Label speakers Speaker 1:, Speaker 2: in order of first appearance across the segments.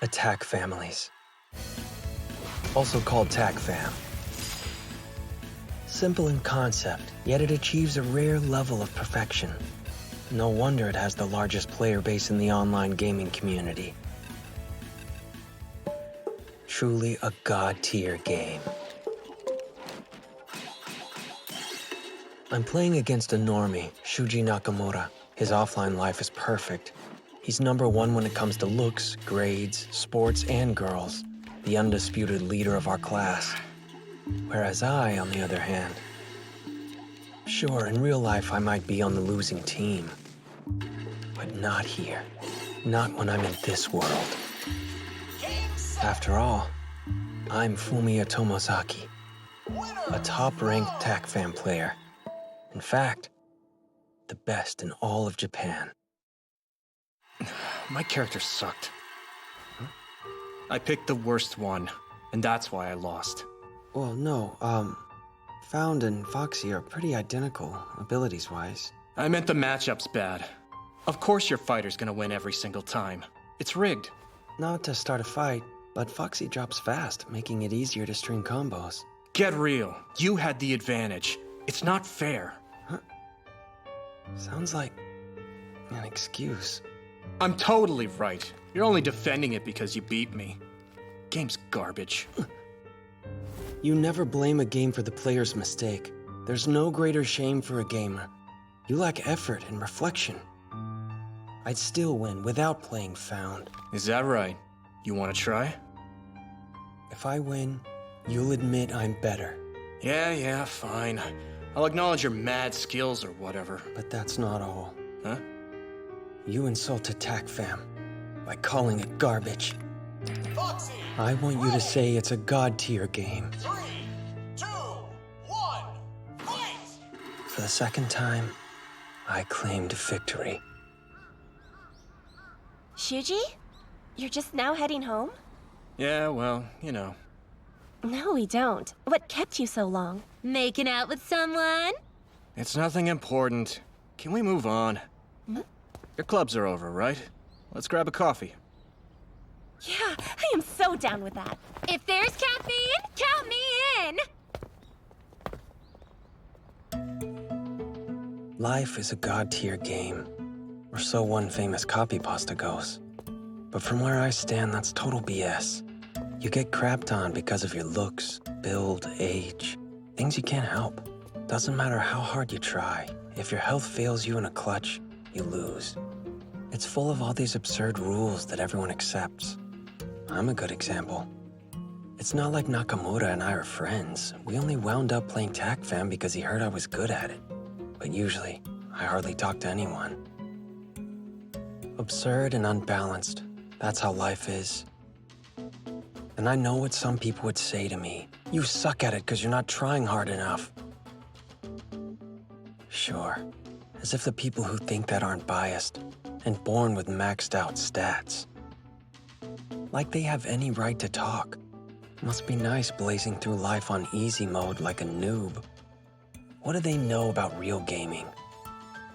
Speaker 1: Attack families, also called TAC-Fam. Simple in concept, yet it achieves a rare level of perfection. No wonder it has the largest player base in the online gaming community. Truly a god-tier game. I'm playing against a normie, Shuji Nakamura. His offline life is perfect. He's #1 when it comes to looks, grades, sports, and girls. The undisputed leader of our class. Whereas I, on the other hand, sure, in real life I might be on the losing team. But not here. Not when I'm in this world. After all, I'm Fumiya Tomozaki, a top-ranked TAC-Fam player. In fact, the best in all of Japan.
Speaker 2: My character sucked. I picked the worst one, and that's why I lost.
Speaker 1: Well, no, Found and Foxy are pretty identical, abilities-wise.
Speaker 2: I meant the matchup's bad. Of course your fighter's gonna win every single time. It's rigged.
Speaker 1: Not to start a fight, but Foxy drops fast, making it easier to string combos.
Speaker 2: Get real. You had the advantage. It's not fair.
Speaker 1: Huh? Sounds like an excuse.
Speaker 2: I'm totally right. You're only defending it because you beat me. Game's garbage.
Speaker 1: You never blame a game for the player's mistake. There's no greater shame for a gamer. You lack effort and reflection. I'd still win without playing Found.
Speaker 2: Is that right? You wanna try?
Speaker 1: If I win, you'll admit I'm better.
Speaker 2: Yeah, fine. I'll acknowledge your mad skills or whatever.
Speaker 1: But that's not all.
Speaker 2: Huh?
Speaker 1: You insulted TAC-Fam by calling it garbage.
Speaker 3: Foxy,
Speaker 1: I want you to say it's a god-tier game.
Speaker 3: 3, 2, 1, fight!
Speaker 1: For the second time, I claimed victory.
Speaker 4: Shuji? You're just now heading home?
Speaker 2: Yeah, well, you know.
Speaker 4: No, we don't. What kept you so long? Making out with someone?
Speaker 2: It's nothing important. Can we move on? Your clubs are over, right? Let's grab a coffee.
Speaker 4: Yeah, I am so down with that. If there's caffeine, count me in!
Speaker 1: Life is a god-tier game, or so one famous copy pasta goes. But from where I stand, that's total BS. You get crapped on because of your looks, build, age, things you can't help. Doesn't matter how hard you try. If your health fails you in a clutch, you lose. It's full of all these absurd rules that everyone accepts. I'm a good example. It's not like Nakamura and I are friends. We only wound up playing TAC-Fam because he heard I was good at it. But usually, I hardly talk to anyone. Absurd and unbalanced. That's how life is. And I know what some people would say to me. You suck at it because you're not trying hard enough. Sure, as if the people who think that aren't biased and born with maxed out stats. Like they have any right to talk. Must be nice blazing through life on easy mode like a noob. What do they know about real gaming?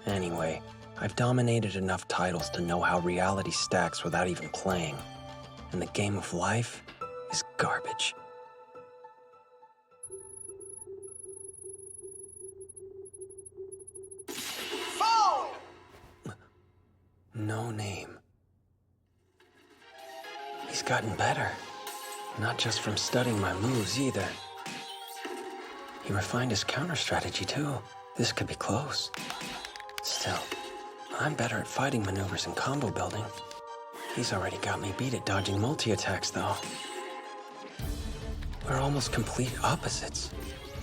Speaker 1: Anyway, I've dominated enough titles to know how reality stacks without even playing. And the game of life is garbage.
Speaker 3: Phone!
Speaker 1: No name. He's gotten better. Not just from studying my moves either. He refined his counter strategy too. This could be close. Still, I'm better at fighting maneuvers and combo building. He's already got me beat at dodging multi-attacks though. We're almost complete opposites.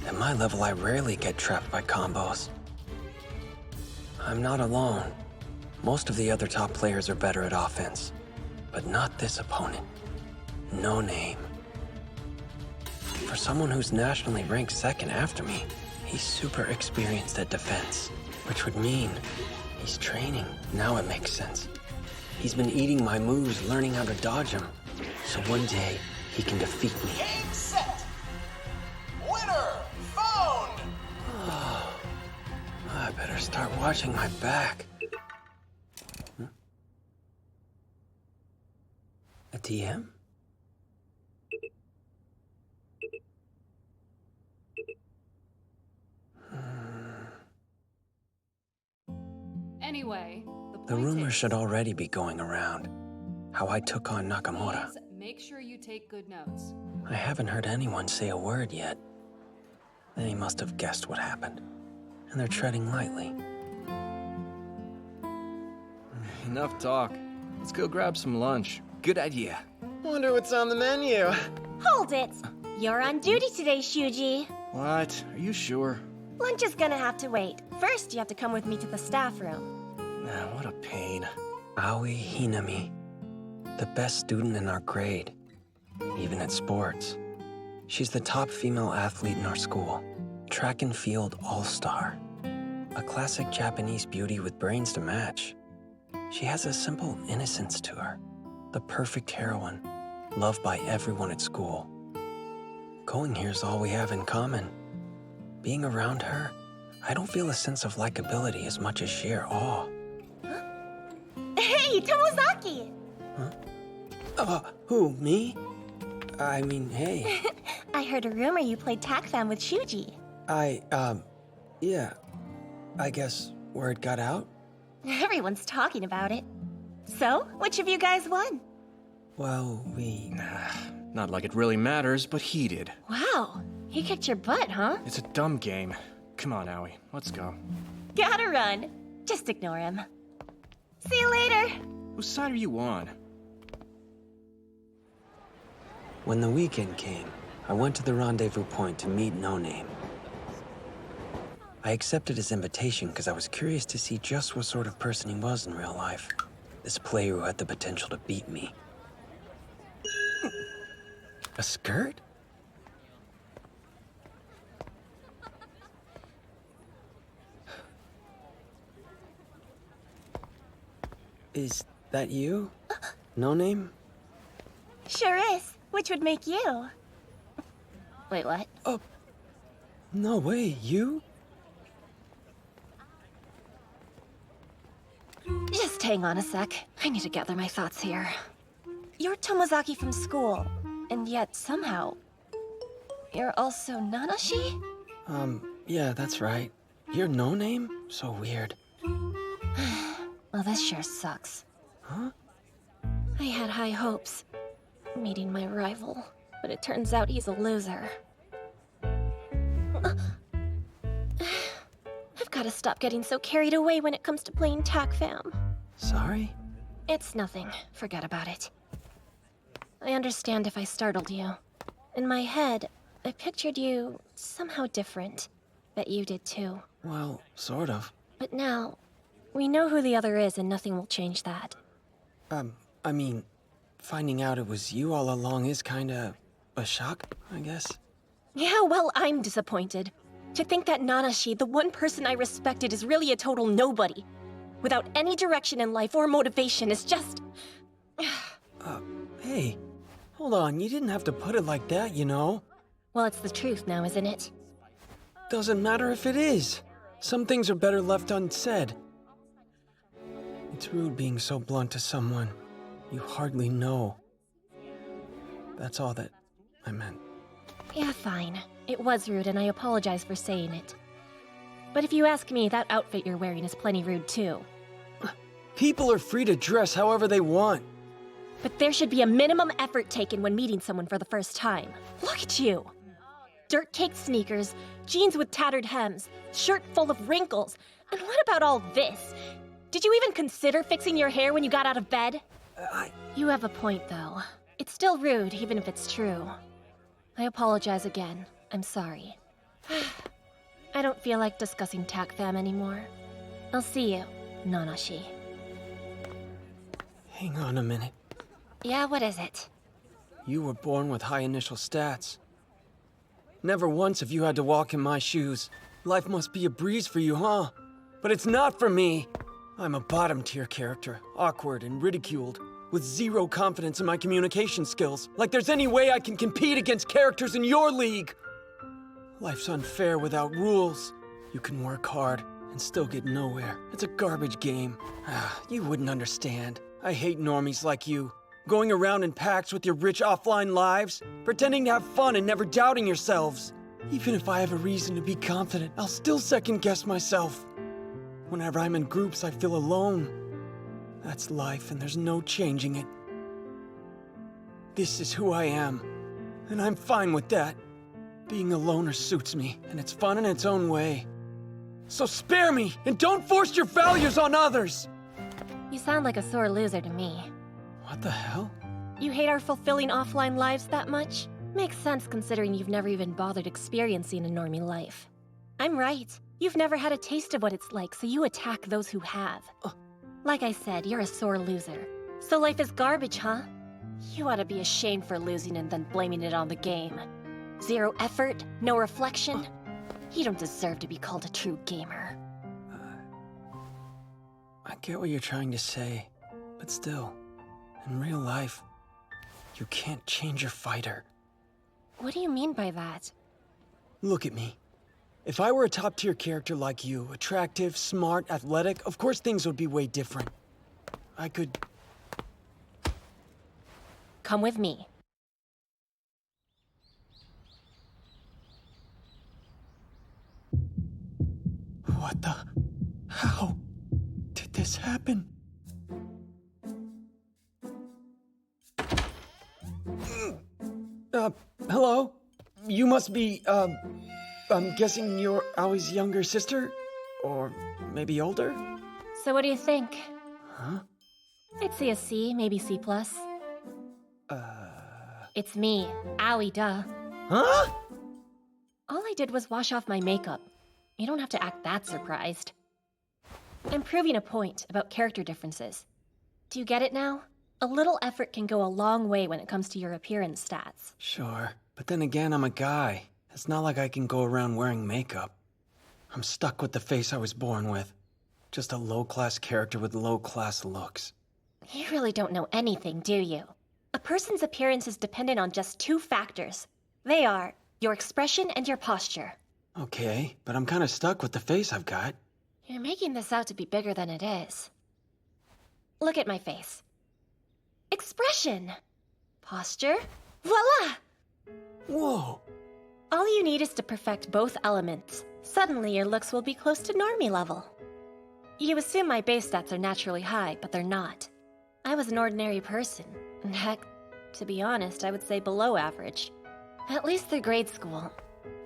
Speaker 1: At my level, I rarely get trapped by combos. I'm not alone. Most of the other top players are better at offense. But not this opponent. No name. For someone who's nationally ranked second after me, he's super experienced at defense. Which would mean he's training. Now it makes sense. He's been eating my moves, learning how to dodge them. So one day, he can defeat me.
Speaker 3: Game set! Winner! Phone!
Speaker 1: I better start watching my back. A TM?
Speaker 5: Anyway,
Speaker 1: The
Speaker 5: point
Speaker 1: rumor
Speaker 5: is,
Speaker 1: should already be going around. How I took on Nakamura.
Speaker 5: please make sure you take good notes.
Speaker 1: I haven't heard anyone say a word yet. They must have guessed what happened. And they're treading lightly.
Speaker 2: Enough talk. Let's go grab some lunch. Good idea.
Speaker 6: Wonder what's on the menu.
Speaker 4: Hold it! You're on duty today, Shuji.
Speaker 2: What? Are you sure?
Speaker 4: Lunch is gonna have to wait. First, you have to come with me to the staff room.
Speaker 2: Nah, what a pain.
Speaker 1: Aoi Hinami. The best student in our grade. Even at sports. She's the top female athlete in our school. Track and field all-star. A classic Japanese beauty with brains to match. She has a simple innocence to her. The perfect heroine, loved by everyone at school. Going here's all we have in common. Being around her, I don't feel a sense of likability as much as sheer awe.
Speaker 4: Hey, Tomozaki!
Speaker 1: Who, me? I mean, hey.
Speaker 4: I heard a rumor you played TAC with Shuji.
Speaker 1: Yeah. I guess word got out?
Speaker 4: Everyone's talking about it. So, which of you guys won?
Speaker 1: Well, we...
Speaker 2: Not like it really matters, but he did.
Speaker 4: Wow, he kicked your butt, huh?
Speaker 2: It's a dumb game. Come on, Aoi. Let's go.
Speaker 4: Gotta run. Just ignore him. See you later.
Speaker 2: Whose side are you on?
Speaker 1: When the weekend came, I went to the rendezvous point to meet No Name. I accepted his invitation because I was curious to see just what sort of person he was in real life. This player who had the potential to beat me. A skirt? Is that you? No Name?
Speaker 4: Sure is. Which would make you? Wait, what?
Speaker 1: Oh, no way, you?
Speaker 4: Just hang on a sec. I need to gather my thoughts here. You're Tomozaki from school, and yet somehow... you're also Nanashi?
Speaker 1: Yeah, that's right. You're No Name? So weird.
Speaker 4: Well, this sure sucks.
Speaker 1: Huh?
Speaker 4: I had high hopes, meeting my rival, but it turns out he's a loser. I've gotta stop getting so carried away when it comes to playing TAC.
Speaker 1: Sorry?
Speaker 4: It's nothing. Forget about it. I understand if I startled you. In my head, I pictured you somehow different. Bet you did too.
Speaker 1: Well, sort of.
Speaker 4: But now, we know who the other is and nothing will change that.
Speaker 1: I mean, finding out it was you all along is kinda a shock, I guess.
Speaker 4: Yeah, well, I'm disappointed. To think that Nanashi, the one person I respected, is really a total nobody. Without any direction in life or motivation, is just...
Speaker 1: Hey, hold on, you didn't have to put it like that, you know?
Speaker 4: Well, it's the truth now, isn't it?
Speaker 1: Doesn't matter if it is. Some things are better left unsaid. It's rude being so blunt to someone you hardly know. That's all that I meant.
Speaker 4: Yeah, fine. It was rude, and I apologize for saying it. But if you ask me, that outfit you're wearing is plenty rude, too.
Speaker 1: People are free to dress however they want.
Speaker 4: But there should be a minimum effort taken when meeting someone for the first time. Look at you! Dirt-caked sneakers, jeans with tattered hems, shirt full of wrinkles. And what about all this? Did you even consider fixing your hair when you got out of bed? You have a point, though. It's still rude, even if it's true. I apologize again. I'm sorry. I don't feel like discussing TAC anymore. I'll see you, Nanashi.
Speaker 1: Hang on a minute.
Speaker 4: Yeah, what is it?
Speaker 1: You were born with high initial stats. Never once have you had to walk in my shoes. Life must be a breeze for you, huh? But it's not for me. I'm a bottom-tier character, awkward and ridiculed, with zero confidence in my communication skills. Like there's any way I can compete against characters in your league. Life's unfair without rules. You can work hard and still get nowhere. It's a garbage game. You wouldn't understand. I hate normies like you.
Speaker 7: going around in packs with your rich offline lives, pretending to have fun and never doubting yourselves. Even if I have a reason to be confident, I'll still second-guess myself. Whenever I'm in groups, I feel alone. That's life, and there's no changing it. This is who I am, and I'm fine with that. Being a loner suits me, and it's fun in its own way. So spare me, and don't force your values on others!
Speaker 4: You sound like a sore loser to me.
Speaker 7: What the hell?
Speaker 4: You hate our fulfilling offline lives that much? Makes sense considering you've never even bothered experiencing a normie life. I'm right. You've never had a taste of what it's like, so you attack those who have. Like I said, you're a sore loser. So life is garbage, huh? You ought to be ashamed for losing and then blaming it on the game. Zero effort, no reflection. You don't deserve to be called a true gamer.
Speaker 7: I get what you're trying to say, but still, in real life, you can't change a fighter.
Speaker 4: What do you mean by that?
Speaker 7: Look at me. If I were a top-tier character like you, attractive, smart, athletic, of course things would be way different. I could...
Speaker 4: Come with me.
Speaker 7: What the... How did this happen? Hello? You must be, I'm guessing you're Aoi's younger sister? Or maybe older?
Speaker 4: So what do you think?
Speaker 7: Huh?
Speaker 4: I'd say a C, maybe C+. It's me, Aoi, duh.
Speaker 7: Huh?
Speaker 4: All I did was wash off my makeup. You don't have to act that surprised. I'm proving a point about character differences. Do you get it now? A little effort can go a long way when it comes to your appearance stats.
Speaker 7: Sure, but then again, I'm a guy. It's not like I can go around wearing makeup. I'm stuck with the face I was born with. Just a low-class character with low-class looks.
Speaker 4: You really don't know anything, do you? A person's appearance is dependent on just two factors. They are your expression and your posture.
Speaker 7: Okay, but I'm kinda stuck with the face I've got.
Speaker 4: You're making this out to be bigger than it is. Look at my face. Expression. Posture. Voila!
Speaker 7: Whoa!
Speaker 4: All you need is to perfect both elements. Suddenly your looks will be close to normie level. You assume my base stats are naturally high, but they're not. I was an ordinary person. And heck, to be honest, I would say below average. At least through grade school.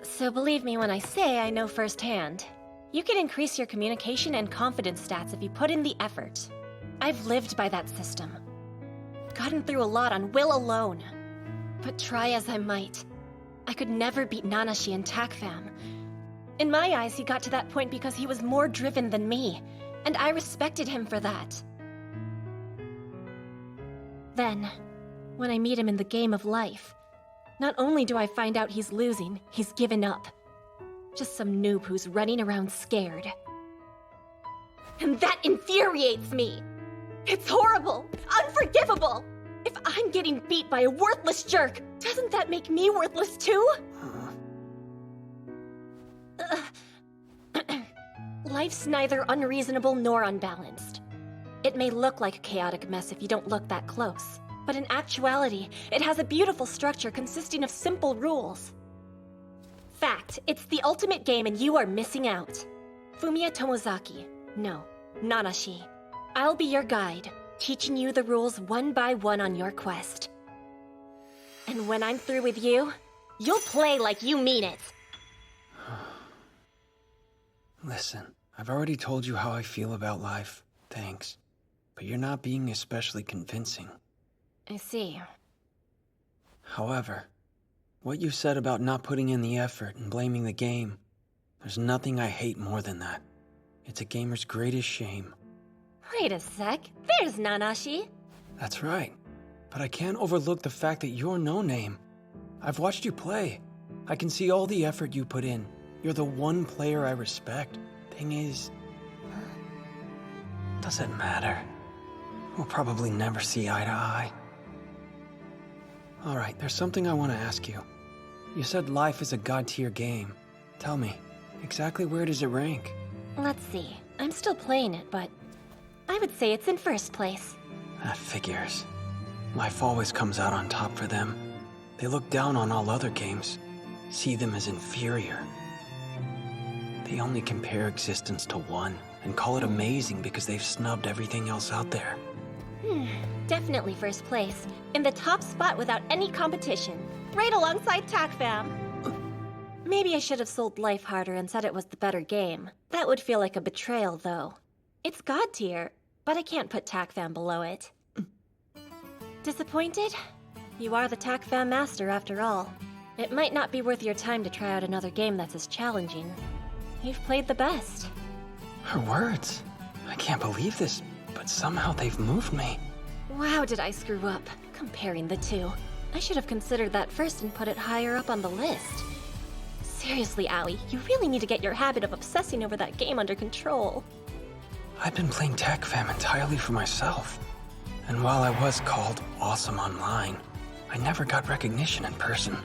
Speaker 4: So believe me when I say I know firsthand. You can increase your communication and confidence stats if you put in the effort. I've lived by that system. Gotten through a lot on will alone. But try as I might, I could never beat Nanashi in TACFAM. In my eyes, he got to that point because he was more driven than me, and I respected him for that. Then, when I meet him in the game of life, not only do I find out he's losing, he's given up. Just some noob who's running around scared. And that infuriates me! It's horrible! Unforgivable! If I'm getting beat by a worthless jerk, doesn't that make me worthless too? Life's neither unreasonable nor unbalanced. It may look like a chaotic mess if you don't look that close, but in actuality, it has a beautiful structure consisting of simple rules. Fact, it's the ultimate game and you are missing out. Fumiya Tomozaki. No, Nanashi. I'll be your guide, teaching you the rules one by one on your quest. And when I'm through with you, you'll play like you mean it.
Speaker 7: Listen, I've already told you how I feel about life. Thanks. But you're not being especially convincing.
Speaker 4: I see.
Speaker 7: However, what you said about not putting in the effort and blaming the game, there's nothing I hate more than that. It's a gamer's greatest shame.
Speaker 4: Wait a sec, there's Nanashi.
Speaker 7: That's right. But I can't overlook the fact that you're no name. I've watched you play. I can see all the effort you put in. You're the one player I respect. Thing is... doesn't matter. We'll probably never see eye to eye. Alright, there's something I want to ask you. You said life is a god-tier game. Tell me, exactly where does it rank?
Speaker 4: Let's see, I'm still playing it, but I would say it's in first place.
Speaker 7: That figures.
Speaker 1: Life always comes out on top for them. They look down on all other games, see them as inferior. They only compare existence to one and call it amazing because they've snubbed everything else out there.
Speaker 4: Definitely first place. In the top spot without any competition. Right alongside TACFAM. Maybe I should have sold Life harder and said it was the better game. That would feel like a betrayal, though. It's God tier, but I can't put TACFAM below it. Disappointed? You are the TACFAM master after all. It might not be worth your time to try out another game that's as challenging. You've played the best.
Speaker 1: Her words. I can't believe this, but somehow they've moved me.
Speaker 4: Wow, did I screw up, comparing the two. I should have considered that first and put it higher up on the list. Seriously, Aoi, you really need to get your habit of obsessing over that game under control.
Speaker 1: I've been playing TACFAM entirely for myself. And while I was called awesome online, I never got recognition in person.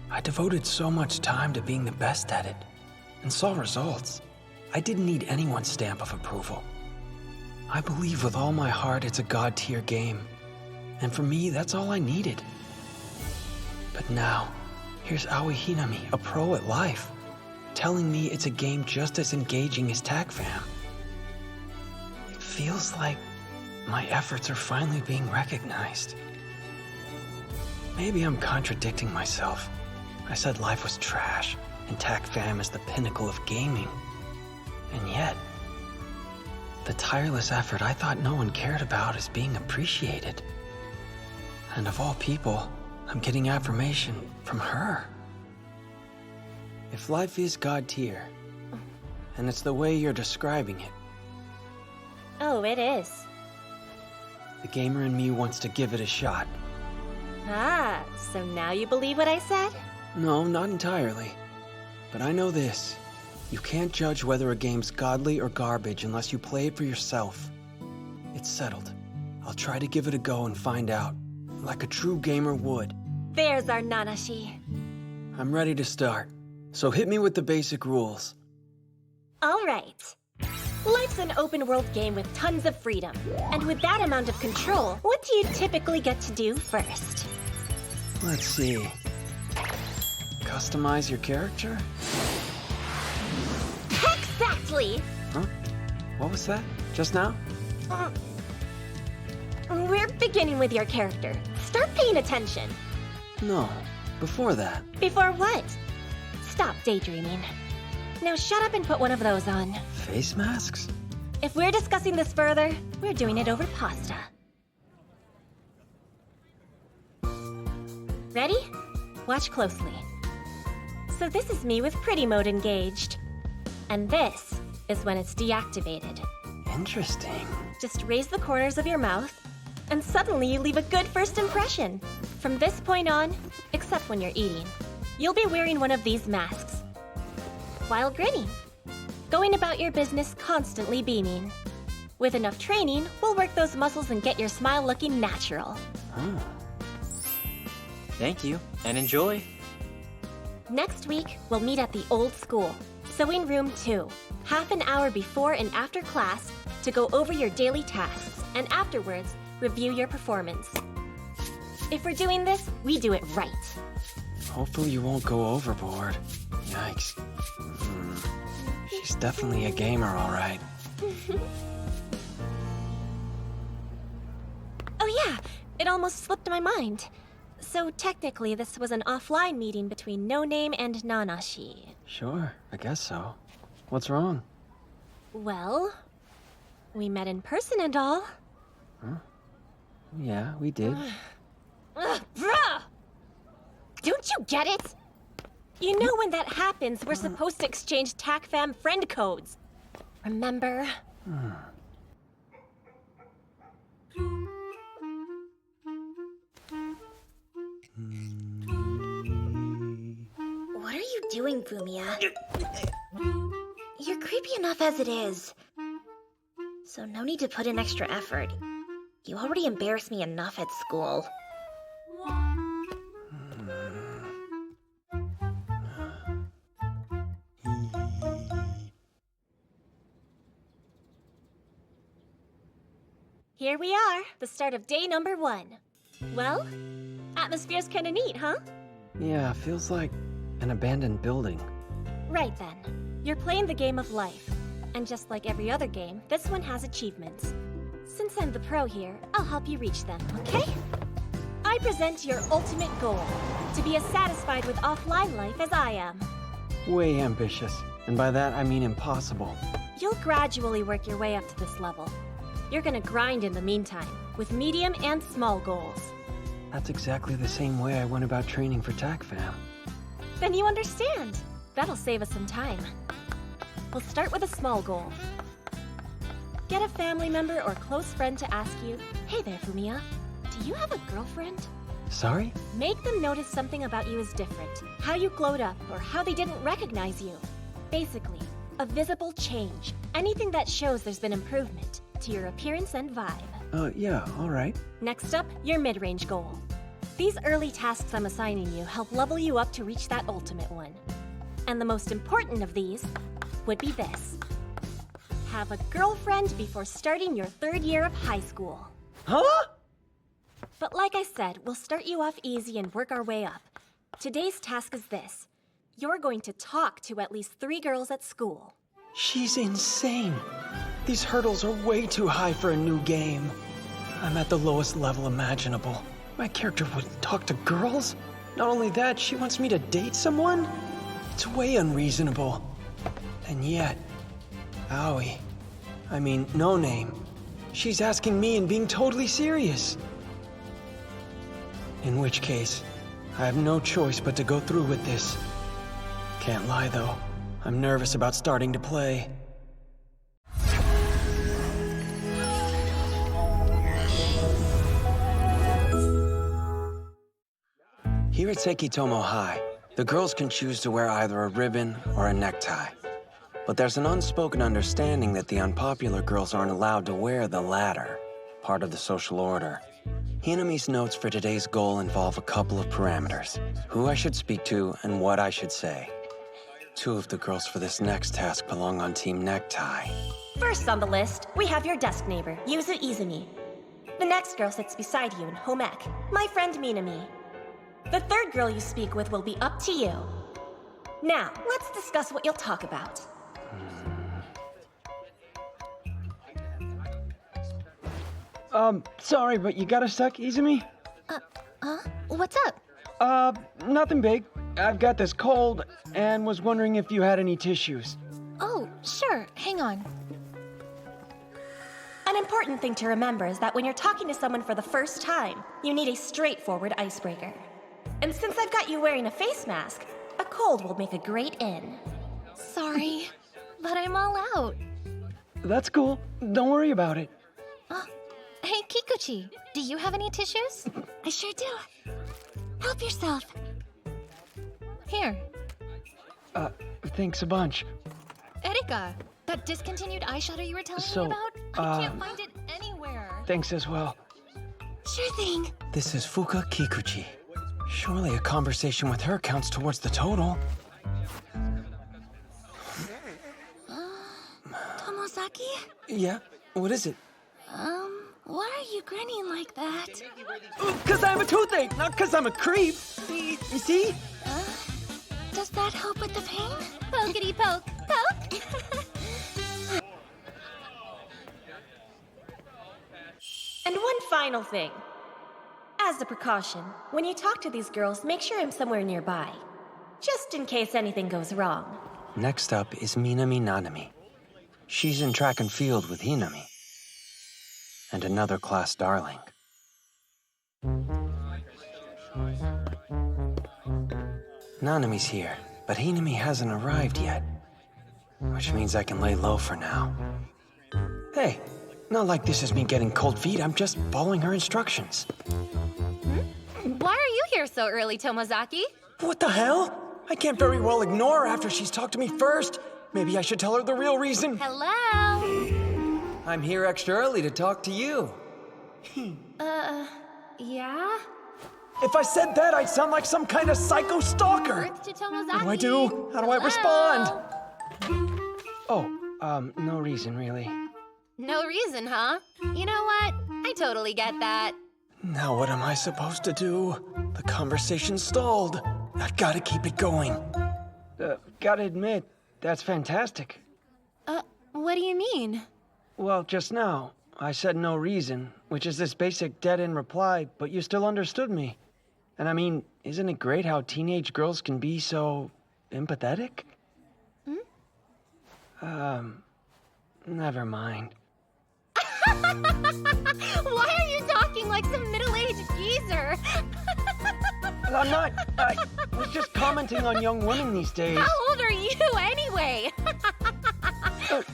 Speaker 1: I devoted so much time to being the best at it, and saw results. I didn't need anyone's stamp of approval. I believe with all my heart it's a God-tier game, and for me, that's all I needed. But now, here's Aoi Hinami, a pro at life, telling me it's a game just as engaging as TACFAM. It feels like my efforts are finally being recognized. Maybe I'm contradicting myself. I said life was trash, and TACFAM is the pinnacle of gaming. And yet, the tireless effort I thought no one cared about is being appreciated. And of all people, I'm getting affirmation from her. If life is God tier, and it's the way you're describing it,
Speaker 4: Oh, it is.
Speaker 1: the gamer in me wants to give it a shot.
Speaker 4: Ah, so now you believe what I said?
Speaker 1: No, not entirely. But I know this. You can't judge whether a game's godly or garbage unless you play it for yourself. It's settled. I'll try to give it a go and find out, like a true gamer would.
Speaker 4: There's our Nanashi.
Speaker 1: I'm ready to start, so hit me with the basic rules.
Speaker 4: All right. Life's an open world game with tons of freedom. And with that amount of control, what do you typically get to do first?
Speaker 1: Let's see. Customize your character?
Speaker 4: Exactly!
Speaker 1: Huh? What was that? Just now?
Speaker 4: We're beginning with your character. Start paying attention.
Speaker 1: No, before that.
Speaker 4: Before what? Stop daydreaming. Now shut up and put one of those on.
Speaker 1: Face masks?
Speaker 4: If we're discussing this further, we're doing it over pasta. Ready? Watch closely. So this is me with pretty mode engaged. And this is when it's deactivated.
Speaker 1: Interesting.
Speaker 4: Just raise the corners of your mouth, and suddenly you leave a good first impression. From this point on, except when you're eating, you'll be wearing one of these masks. While grinning. Going about your business constantly beaming. With enough training, we'll work those muscles and get your smile looking natural.
Speaker 1: Oh.
Speaker 8: Thank you, and enjoy.
Speaker 4: Next week, we'll meet at the old school, Sewing Room 2, half an hour before and after class to go over your daily tasks, and afterwards, review your performance. If we're doing this, we do it right.
Speaker 1: Hopefully you won't go overboard. Yikes. She's definitely a gamer, all right.
Speaker 4: Oh yeah, it almost slipped my mind. So technically, this was an offline meeting between No Name and Nanashi.
Speaker 1: Sure, I guess so. What's wrong?
Speaker 4: Well, we met in person and all.
Speaker 1: Yeah, we did.
Speaker 4: Ugh, bruh! Don't you get it? You know when that happens, we're supposed to exchange TACFAM friend codes. Remember?
Speaker 9: What are you doing, Fumiya? You're creepy enough as it is. So no need to put in extra effort. You already embarrass me enough at school.
Speaker 4: Here we are, the start of day number 1. Well, atmosphere's kinda neat, huh?
Speaker 1: Yeah, feels like an abandoned building.
Speaker 4: Right then. You're playing the game of life. And just like every other game, this one has achievements. Since I'm the pro here, I'll help you reach them, okay? I present your ultimate goal, to be as satisfied with offline life as I am.
Speaker 1: Way ambitious. And by that, I mean impossible.
Speaker 4: You'll gradually work your way up to this level. You're gonna grind in the meantime, with medium and small goals.
Speaker 1: That's exactly the same way I went about training for TACFAM.
Speaker 4: Then you understand. That'll save us some time. We'll start with a small goal. Get a family member or close friend to ask you, "Hey there, Fumiya, do you have a girlfriend?"
Speaker 1: Sorry?
Speaker 4: Make them notice something about you is different. How you glowed up, or how they didn't recognize you. Basically, a visible change. Anything that shows there's been improvement to your appearance and vibe.
Speaker 1: Yeah, alright.
Speaker 4: Next up, your mid-range goal. These early tasks I'm assigning you help level you up to reach that ultimate one. And the most important of these would be this. Have a girlfriend before starting your 3rd year of high school.
Speaker 1: Huh?
Speaker 4: But like I said, we'll start you off easy and work our way up. Today's task is this. You're going to talk to at least 3 girls at school.
Speaker 1: She's insane. These hurdles are way too high for a new game. I'm at the lowest level imaginable. My character wouldn't talk to girls? Not only that, she wants me to date someone? It's way unreasonable. And yet, Aoi, I mean, No Name, she's asking me and being totally serious. In which case, I have no choice but to go through with this. Can't lie though, I'm nervous about starting to play. Here at Sekitomo High, the girls can choose to wear either a ribbon or a necktie. But there's an unspoken understanding that the unpopular girls aren't allowed to wear the latter, part of the social order. Hinami's notes for today's goal involve a couple of parameters: who I should speak to and what I should say. 2 of the girls for this next task belong on Team Necktie.
Speaker 4: First on the list, we have your desk neighbor, Yuzu Izumi. The next girl sits beside you in home ec, my friend Minami. The 3rd girl you speak with will be up to you. Now, let's discuss what you'll talk about.
Speaker 7: Sorry, but you got a sec, Izumi?
Speaker 4: What's up?
Speaker 7: Nothing big. I've got this cold and was wondering if you had any tissues.
Speaker 4: Oh, sure, hang on. An important thing to remember is that when you're talking to someone for the first time, you need a straightforward icebreaker. And since I've got you wearing a face mask, a cold will make a great in. Sorry, but I'm all out.
Speaker 7: That's cool. Don't worry about it.
Speaker 4: Hey, Kikuchi, do you have any tissues? I sure do. Help yourself. Here.
Speaker 7: Thanks a bunch.
Speaker 10: Erika, that discontinued eyeshadow you were telling me about? I can't find it anywhere.
Speaker 7: Thanks as well.
Speaker 4: Sure thing.
Speaker 1: This is Fuka Kikuchi. Surely a conversation with her counts towards the total.
Speaker 9: Tomozaki?
Speaker 1: Yeah? What is it?
Speaker 9: Why are you grinning like that?
Speaker 7: 'Cause I have a toothache, not 'cause I'm a creep. You see?
Speaker 9: Does that help with the pain?
Speaker 10: Pokety poke, poke.
Speaker 4: And one final thing. As a precaution, when you talk to these girls, make sure I'm somewhere nearby. Just in case anything goes wrong.
Speaker 1: Next up is Minami Nanami. She's in track and field with Hinami. And another class darling. Nanami's here, but Hinami hasn't arrived yet. Which means I can lay low for now. Hey, not like this is me getting cold feet, I'm just following her instructions.
Speaker 10: Why are you here so early, Tomozaki?
Speaker 1: What the hell? I can't very well ignore her after she's talked to me first. Maybe I should tell her the real reason.
Speaker 10: Hello?
Speaker 1: I'm here extra early to talk to you.
Speaker 10: Yeah?
Speaker 7: If I said that, I'd sound like some kind of psycho stalker.
Speaker 10: Words to Tomozaki.
Speaker 7: What do I do? How do I respond? Oh, no reason, really.
Speaker 10: No reason, huh? You know what? totally get that.
Speaker 7: Now what am I supposed to do? The conversation stalled. I've got to keep it going. Gotta admit, that's fantastic.
Speaker 10: What do you mean?
Speaker 7: Well, just now, I said no reason, which is this basic dead-end reply, but you still understood me. And I mean, isn't it great how teenage girls can be so empathetic? Never mind.
Speaker 10: Why are you talking like some middle-aged geezer?
Speaker 7: I'm not. I was just commenting on young women these days.
Speaker 10: How old are you anyway?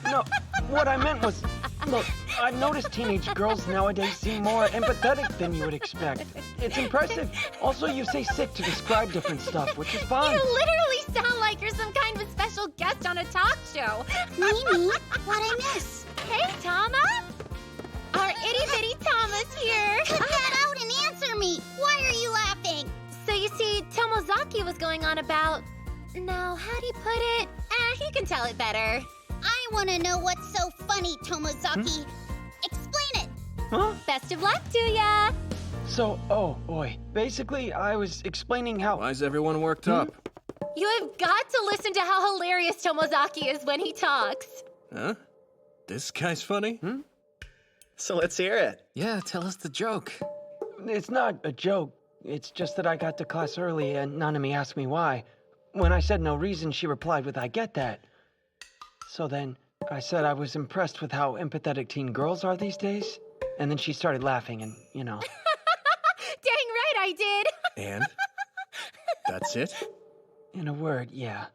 Speaker 7: No, what I meant was, look, I've noticed teenage girls nowadays seem more empathetic than you would expect. It's impressive. Also, you say sick to describe different stuff, which is fine.
Speaker 10: You literally sound like you're some kind of special guest on a talk show.
Speaker 9: Mimi, what'd I miss?
Speaker 10: Hey, Tama. Our itty-bitty Tama's here.
Speaker 9: Cut that out and answer me. Why are you laughing?
Speaker 10: So you see, Tomozaki was going on about... Now, how do you put it? He can tell it better.
Speaker 9: I want to know what's so funny, Tomozaki. Explain it.
Speaker 7: Huh?
Speaker 10: Best of luck to ya.
Speaker 7: So, oh boy. Basically, I was explaining how...
Speaker 2: Why's everyone worked up?
Speaker 10: You have got to listen to how hilarious Tomozaki is when he talks.
Speaker 2: Huh? This guy's funny?
Speaker 6: So let's hear it.
Speaker 1: Yeah, tell us the joke.
Speaker 7: It's not a joke. It's just that I got to class early and Nanami asked me why. When I said no reason, she replied with, I get that. So then, I said I was impressed with how empathetic teen girls are these days. And then she started laughing and, you know.
Speaker 10: Dang right I did.
Speaker 2: And? That's it?
Speaker 7: In a word, yeah.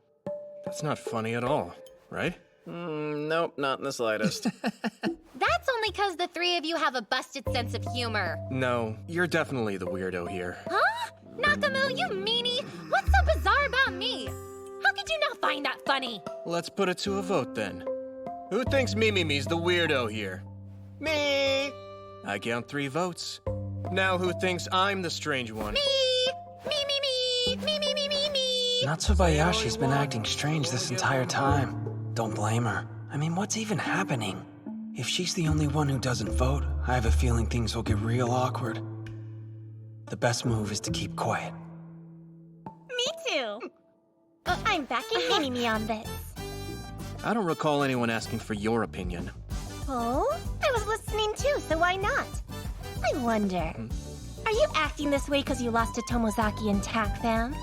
Speaker 2: That's not funny at all, right?
Speaker 6: Nope, not in the slightest.
Speaker 10: That's only because the three of you have a busted sense of humor.
Speaker 2: No, you're definitely the weirdo here.
Speaker 10: Huh? Nakamu, you meanie! What's so bizarre about me? How could you not find that funny?
Speaker 2: Let's put it to a vote then. Who thinks Mimi's the weirdo here? Me! I count 3 votes. Now who thinks I'm the strange one?
Speaker 10: Me!
Speaker 1: Natsubayashi's been acting strange this entire time. Don't blame her. I mean, what's even happening? If she's the only one who doesn't vote, I have a feeling things will get real awkward. The best move is to keep quiet.
Speaker 4: Me too. I'm backing Mimi on this.
Speaker 2: I don't recall anyone asking for your opinion.
Speaker 4: Oh? I was listening too, so why not? I wonder, are you acting this way because you lost to Tomozaki and TAC fam?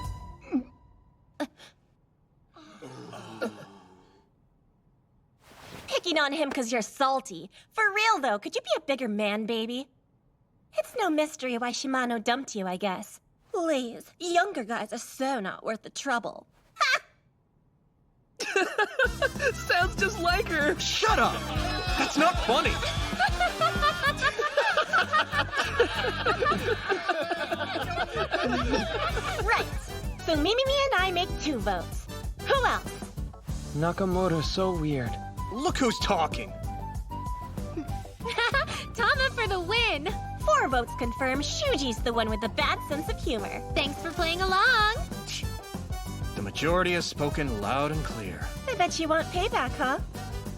Speaker 4: Picking on him because you're salty. For real though, could you be a bigger man, baby? It's no mystery why Shimano dumped you, I guess. Please, younger guys are so not worth the trouble.
Speaker 6: Sounds just like her.
Speaker 2: Shut up! That's not funny!
Speaker 4: Right. So Mimi and I make 2 votes. Who else?
Speaker 7: Nakamoto's so weird.
Speaker 2: Look who's talking!
Speaker 10: Tama for the win!
Speaker 4: 4 votes confirm Shuji's the one with the bad sense of humor.
Speaker 10: Thanks for playing along!
Speaker 2: The majority has spoken loud and clear.
Speaker 4: I bet you want payback, huh?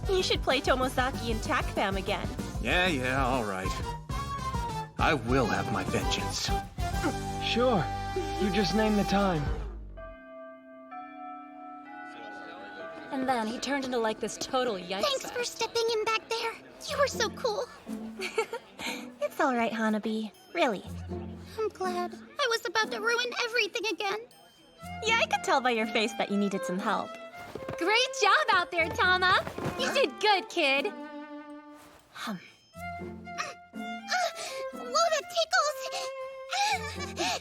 Speaker 4: You should play Tomozaki and TAC fam again.
Speaker 2: Yeah, all right. I will have my vengeance.
Speaker 7: Sure. You just name the time.
Speaker 5: And then he turned into like this total yikes.
Speaker 9: Thanks for stepping in back there. You were so cool.
Speaker 4: It's all right, Hanabi. Really.
Speaker 9: I'm glad. I was about to ruin everything again.
Speaker 4: Yeah, I could tell by your face that you needed some help.
Speaker 10: Great job out there, Tama! You did good, kid!
Speaker 9: Whoa, that tickles!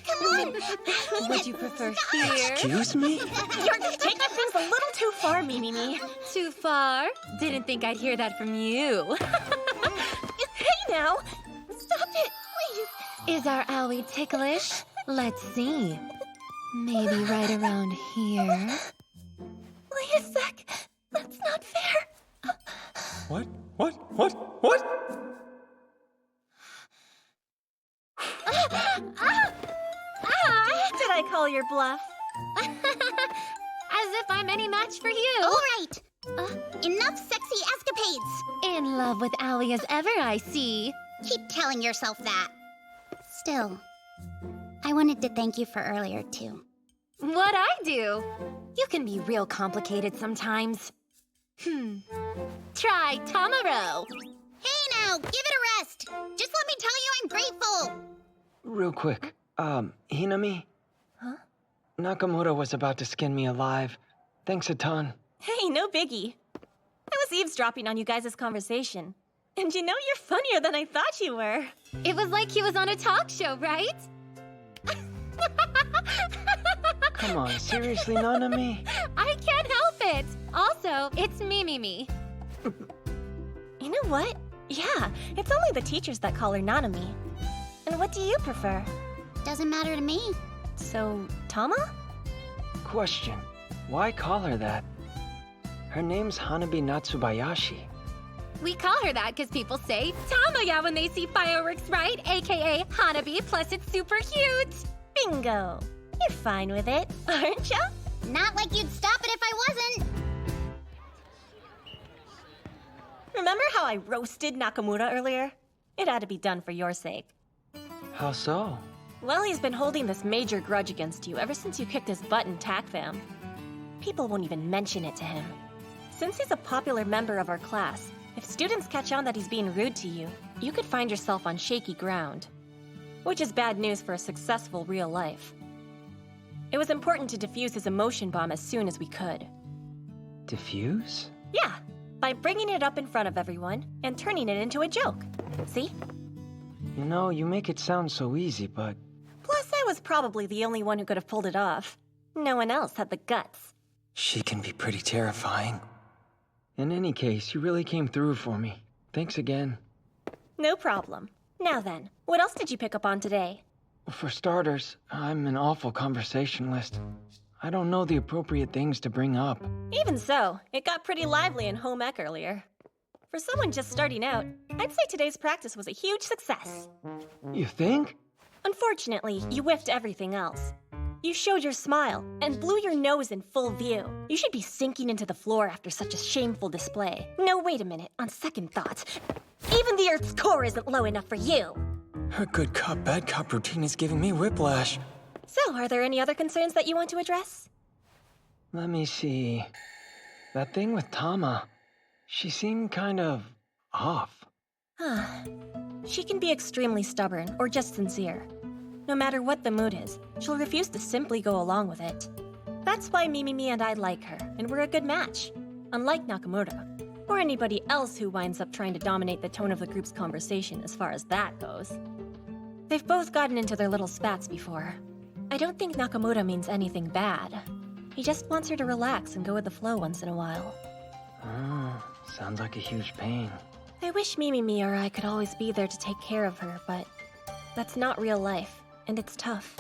Speaker 9: Come on!
Speaker 5: Would you prefer here?
Speaker 1: Excuse me?
Speaker 4: You're taking things a little too far, Mimi.
Speaker 10: Too far? Didn't think I'd hear that from you.
Speaker 4: Hey now! Stop it, please!
Speaker 10: Is our owie ticklish? Let's see. Maybe right around here.
Speaker 4: Wait a sec. That's not fair.
Speaker 7: What?
Speaker 4: Did I call your bluff?
Speaker 10: As if I'm any match for you.
Speaker 9: All right. Enough sexy escapades.
Speaker 10: In love with Owie as ever, I see.
Speaker 11: Keep telling yourself that. Still, I wanted to thank you for earlier, too.
Speaker 10: What'd I do? You can be real complicated sometimes. Try Tamaro.
Speaker 11: Hey now, give it a rest. Just let me tell you I'm grateful.
Speaker 1: Real quick, Hinami?
Speaker 4: Huh?
Speaker 1: Nakamura was about to skin me alive. Thanks a ton.
Speaker 4: Hey, no biggie. I was eavesdropping on you guys' conversation. And you know, you're funnier than I thought you were.
Speaker 10: It was like he was on a talk show, right?
Speaker 1: Come on, seriously, Nanami?
Speaker 10: I can't help it. Also, it's me.
Speaker 4: You know what? Yeah, it's only the teachers that call her Nanami. And what do you prefer?
Speaker 11: Doesn't matter to me.
Speaker 4: So, Tama?
Speaker 1: Question. Why call her that? Her name's Hanabi Natsubayashi.
Speaker 10: We call her that because people say Tamaya when they see fireworks, right? AKA Hanabi, plus it's super cute.
Speaker 4: Bingo! You're fine with it, aren't ya?
Speaker 11: Not like you'd stop it if I wasn't.
Speaker 4: Remember how I roasted Nakamura earlier? It had to be done for your sake.
Speaker 1: How so?
Speaker 4: Well, he's been holding this major grudge against you ever since you kicked his butt in TAC Fam. People won't even mention it to him. Since he's a popular member of our class, if students catch on that he's being rude to you, you could find yourself on shaky ground. Which is bad news for a successful real life. It was important to defuse his emotion bomb as soon as we could.
Speaker 1: Diffuse?
Speaker 4: Yeah, by bringing it up in front of everyone and turning it into a joke. See?
Speaker 1: You know, you make it sound so easy, but...
Speaker 4: Plus, I was probably the only one who could have pulled it off. No one else had the guts.
Speaker 1: She can be pretty terrifying. In any case, you really came through for me. Thanks again.
Speaker 4: No problem. Now then, what else did you pick up on today?
Speaker 1: For starters, I'm an awful conversationalist. I don't know the appropriate things to bring up.
Speaker 4: Even so, it got pretty lively in home ec earlier. For someone just starting out, I'd say today's practice was a huge success.
Speaker 1: You think?
Speaker 4: Unfortunately, you whiffed everything else. You showed your smile and blew your nose in full view. You should be sinking into the floor after such a shameful display. No, wait a minute. On second thought, even the Earth's core isn't low enough for you.
Speaker 1: Her good cop, bad cop routine is giving me whiplash.
Speaker 4: So, are there any other concerns that you want to address?
Speaker 1: Let me see. That thing with Tama, she seemed kind of off.
Speaker 4: She can be extremely stubborn or just sincere. No matter what the mood is, she'll refuse to simply go along with it. That's why Mimimi and I like her, and we're a good match. Unlike Nakamura, or anybody else who winds up trying to dominate the tone of the group's conversation as far as that goes. They've both gotten into their little spats before. I don't think Nakamura means anything bad. He just wants her to relax and go with the flow once in a while.
Speaker 1: Oh, sounds like a huge pain.
Speaker 4: I wish Mimimi or I could always be there to take care of her, but that's not real life. And it's tough.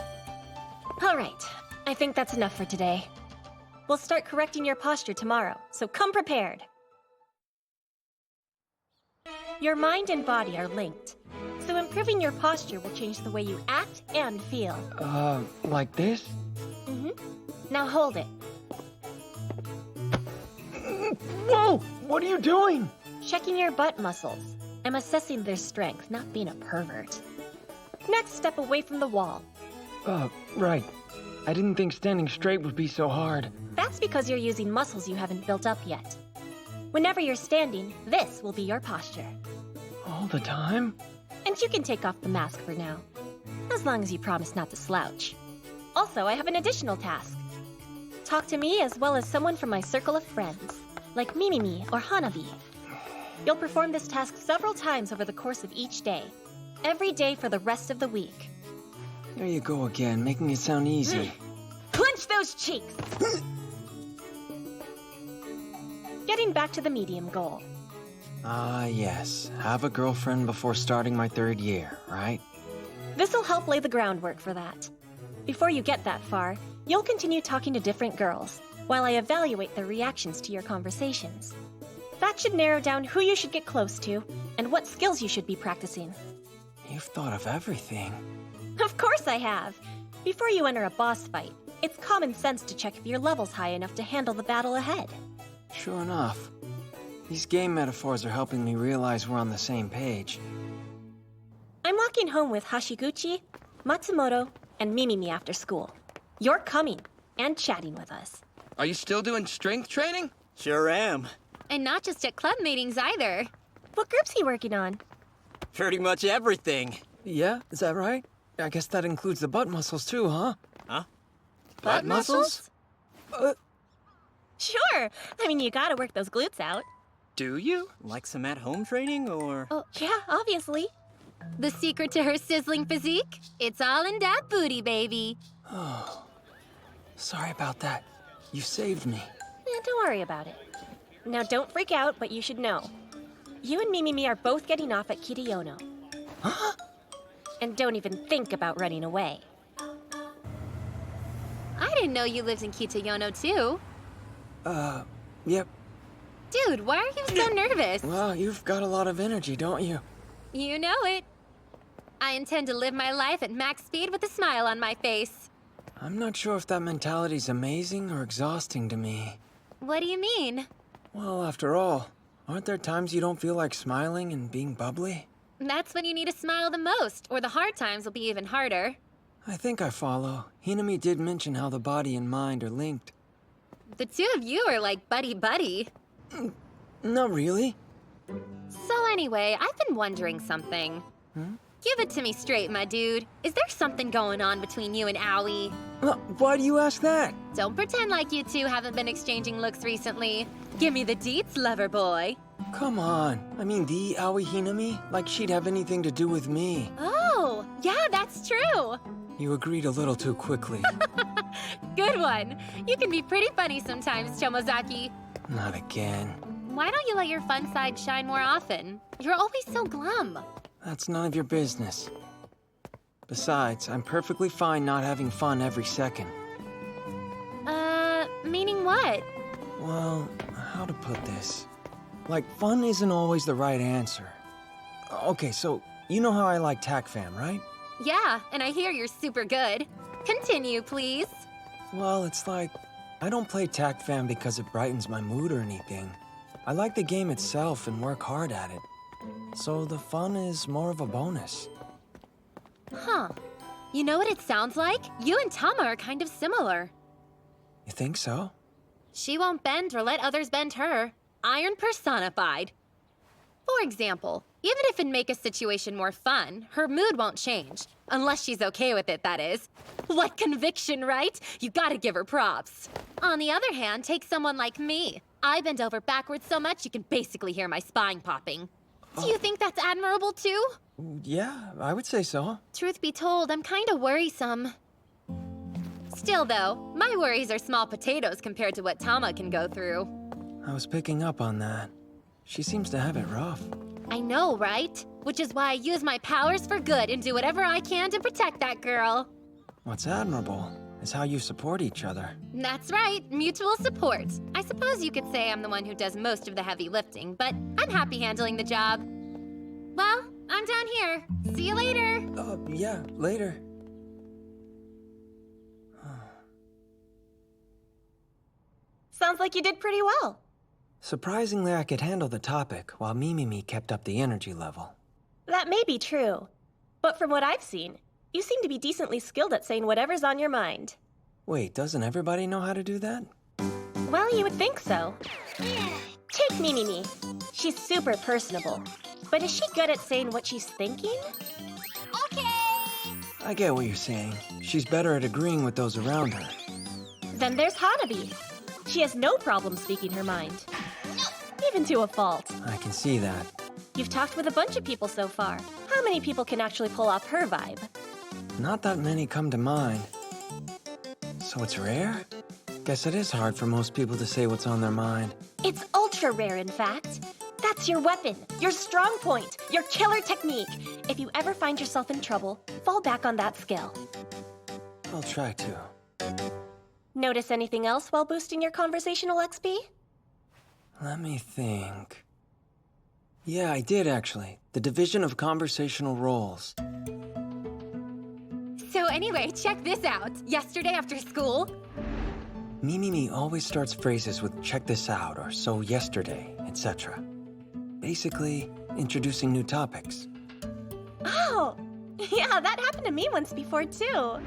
Speaker 4: All right, I think that's enough for today. We'll start correcting your posture tomorrow, so come prepared. Your mind and body are linked, so improving your posture will change the way you act and feel.
Speaker 1: Like this?
Speaker 4: Now hold it.
Speaker 1: Whoa! What are you doing?
Speaker 4: Checking your butt muscles. I'm assessing their strength, not being a pervert. Next, step away from the wall.
Speaker 1: Right. I didn't think standing straight would be so hard.
Speaker 4: That's because you're using muscles you haven't built up yet. Whenever you're standing, this will be your posture.
Speaker 1: All the time?
Speaker 4: And you can take off the mask for now. As long as you promise not to slouch. Also, I have an additional task. Talk to me as well as someone from my circle of friends, like Mimimi or Hanabi. You'll perform this task several times over the course of each day. Every day for the rest of the week.
Speaker 1: There you go again, making it sound easy.
Speaker 4: Clench those cheeks! Getting back to the medium goal.
Speaker 1: Yes. Have a girlfriend before starting my 3rd year, right?
Speaker 4: This'll help lay the groundwork for that. Before you get that far, you'll continue talking to different girls, while I evaluate their reactions to your conversations. That should narrow down who you should get close to, and what skills you should be practicing.
Speaker 1: You've thought of everything.
Speaker 4: Of course I have! Before you enter a boss fight, it's common sense to check if your level's high enough to handle the battle ahead.
Speaker 1: Sure enough. These game metaphors are helping me realize we're on the same page.
Speaker 4: I'm walking home with Hashiguchi, Matsumoto, and Mimimi after school. You're coming and chatting with us.
Speaker 2: Are you still doing strength training?
Speaker 6: Sure am.
Speaker 10: And not just at club meetings either.
Speaker 4: What group's he working on?
Speaker 6: Pretty much everything.
Speaker 7: Yeah, is that right? I guess that includes the butt muscles too, huh?
Speaker 6: Huh?
Speaker 2: Butt muscles?
Speaker 4: Sure. I mean, you gotta work those glutes out.
Speaker 6: Do you? Like some at-home training, or?
Speaker 4: Oh, yeah, obviously.
Speaker 10: The secret to her sizzling physique? It's all in that booty, baby.
Speaker 7: Oh, sorry about that. You saved me.
Speaker 4: Don't worry about it. Now, don't freak out, but you should know. You and Mimimi are both getting off at Kitayono.
Speaker 7: Huh?
Speaker 10: And don't even think about running away. I didn't know you lived in Kitayono, too.
Speaker 7: Yep.
Speaker 10: Dude, why are you so nervous?
Speaker 7: Well, you've got a lot of energy, don't you?
Speaker 10: You know it. I intend to live my life at max speed with a smile on my face.
Speaker 7: I'm not sure if that mentality's amazing or exhausting to me.
Speaker 10: What do you mean?
Speaker 7: Well, after all, aren't there times you don't feel like smiling and being bubbly?
Speaker 10: That's when you need to smile the most, or the hard times will be even harder.
Speaker 7: I think I follow. Hinami did mention how the body and mind are linked.
Speaker 10: The two of you are like buddy-buddy.
Speaker 7: Not really.
Speaker 10: So anyway, I've been wondering something. Give it to me straight, my dude. Is there something going on between you and Owie?
Speaker 7: Why do you ask that?
Speaker 10: Don't pretend like you two haven't been exchanging looks recently. Give me the deets, lover boy.
Speaker 7: Come on. I mean, the Aoi Hinami? Like she'd have anything to do with me.
Speaker 10: Oh, yeah, that's true.
Speaker 7: You agreed a little too quickly.
Speaker 10: Good one. You can be pretty funny sometimes, Tomozaki.
Speaker 7: Not again.
Speaker 10: Why don't you let your fun side shine more often? You're always so glum.
Speaker 7: That's none of your business. Besides, I'm perfectly fine not having fun every second.
Speaker 10: Meaning what?
Speaker 7: Well, how to put this? Like, fun isn't always the right answer. Okay, so you know how I like TAC Fam, right?
Speaker 10: Yeah, and I hear you're super good. Continue, please.
Speaker 7: Well, it's like, I don't play TAC Fam because it brightens my mood or anything. I like the game itself and work hard at it. So the fun is more of a bonus.
Speaker 10: Huh. You know what it sounds like? You and Tama are kind of similar.
Speaker 7: You think so?
Speaker 10: She won't bend or let others bend her. Iron personified. For example, even if it'd make a situation more fun, her mood won't change. Unless she's okay with it, that is. What conviction, right? You gotta give her props. On the other hand, take someone like me. I bend over backwards so much you can basically hear my spine popping. Do you think that's admirable too?
Speaker 7: Yeah, I would say so.
Speaker 10: Truth be told, I'm kinda worrisome. Still though, my worries are small potatoes compared to what Tama can go through.
Speaker 7: I was picking up on that. She seems to have it rough.
Speaker 10: I know, right? Which is why I use my powers for good and do whatever I can to protect that girl.
Speaker 7: What's admirable is how you support each other.
Speaker 10: That's right, mutual support. I suppose you could say I'm the one who does most of the heavy lifting, but I'm happy handling the job. Well, I'm down here. See you later.
Speaker 7: Yeah, later.
Speaker 4: Sounds like you did pretty well.
Speaker 7: Surprisingly, I could handle the topic while Mimimi kept up the energy level.
Speaker 4: That may be true. But from what I've seen, you seem to be decently skilled at saying whatever's on your mind.
Speaker 7: Wait, doesn't everybody know how to do that?
Speaker 4: Well, you would think so. Take Mimimi. She's super personable. But is she good at saying what she's thinking?
Speaker 7: I get what you're saying. She's better at agreeing with those around her.
Speaker 4: Then there's Hanabi. She has no problem speaking her mind. Even to a fault.
Speaker 7: I can see that.
Speaker 4: You've talked with a bunch of people so far. How many people can actually pull off her vibe?
Speaker 7: Not that many come to mind. So it's rare? Guess it is hard for most people to say what's on their mind.
Speaker 4: It's ultra rare, in fact. That's your weapon, your strong point, your killer technique. If you ever find yourself in trouble, fall back on that skill.
Speaker 7: I'll try to.
Speaker 4: Notice anything else while boosting your conversational XP?
Speaker 7: Let me think. Yeah, I did actually. The division of conversational roles.
Speaker 10: So anyway, check this out. Yesterday after school,
Speaker 7: Mimimi always starts phrases with check this out or so yesterday, etc. Basically, introducing new topics.
Speaker 4: Oh, yeah, that happened to me once before, too.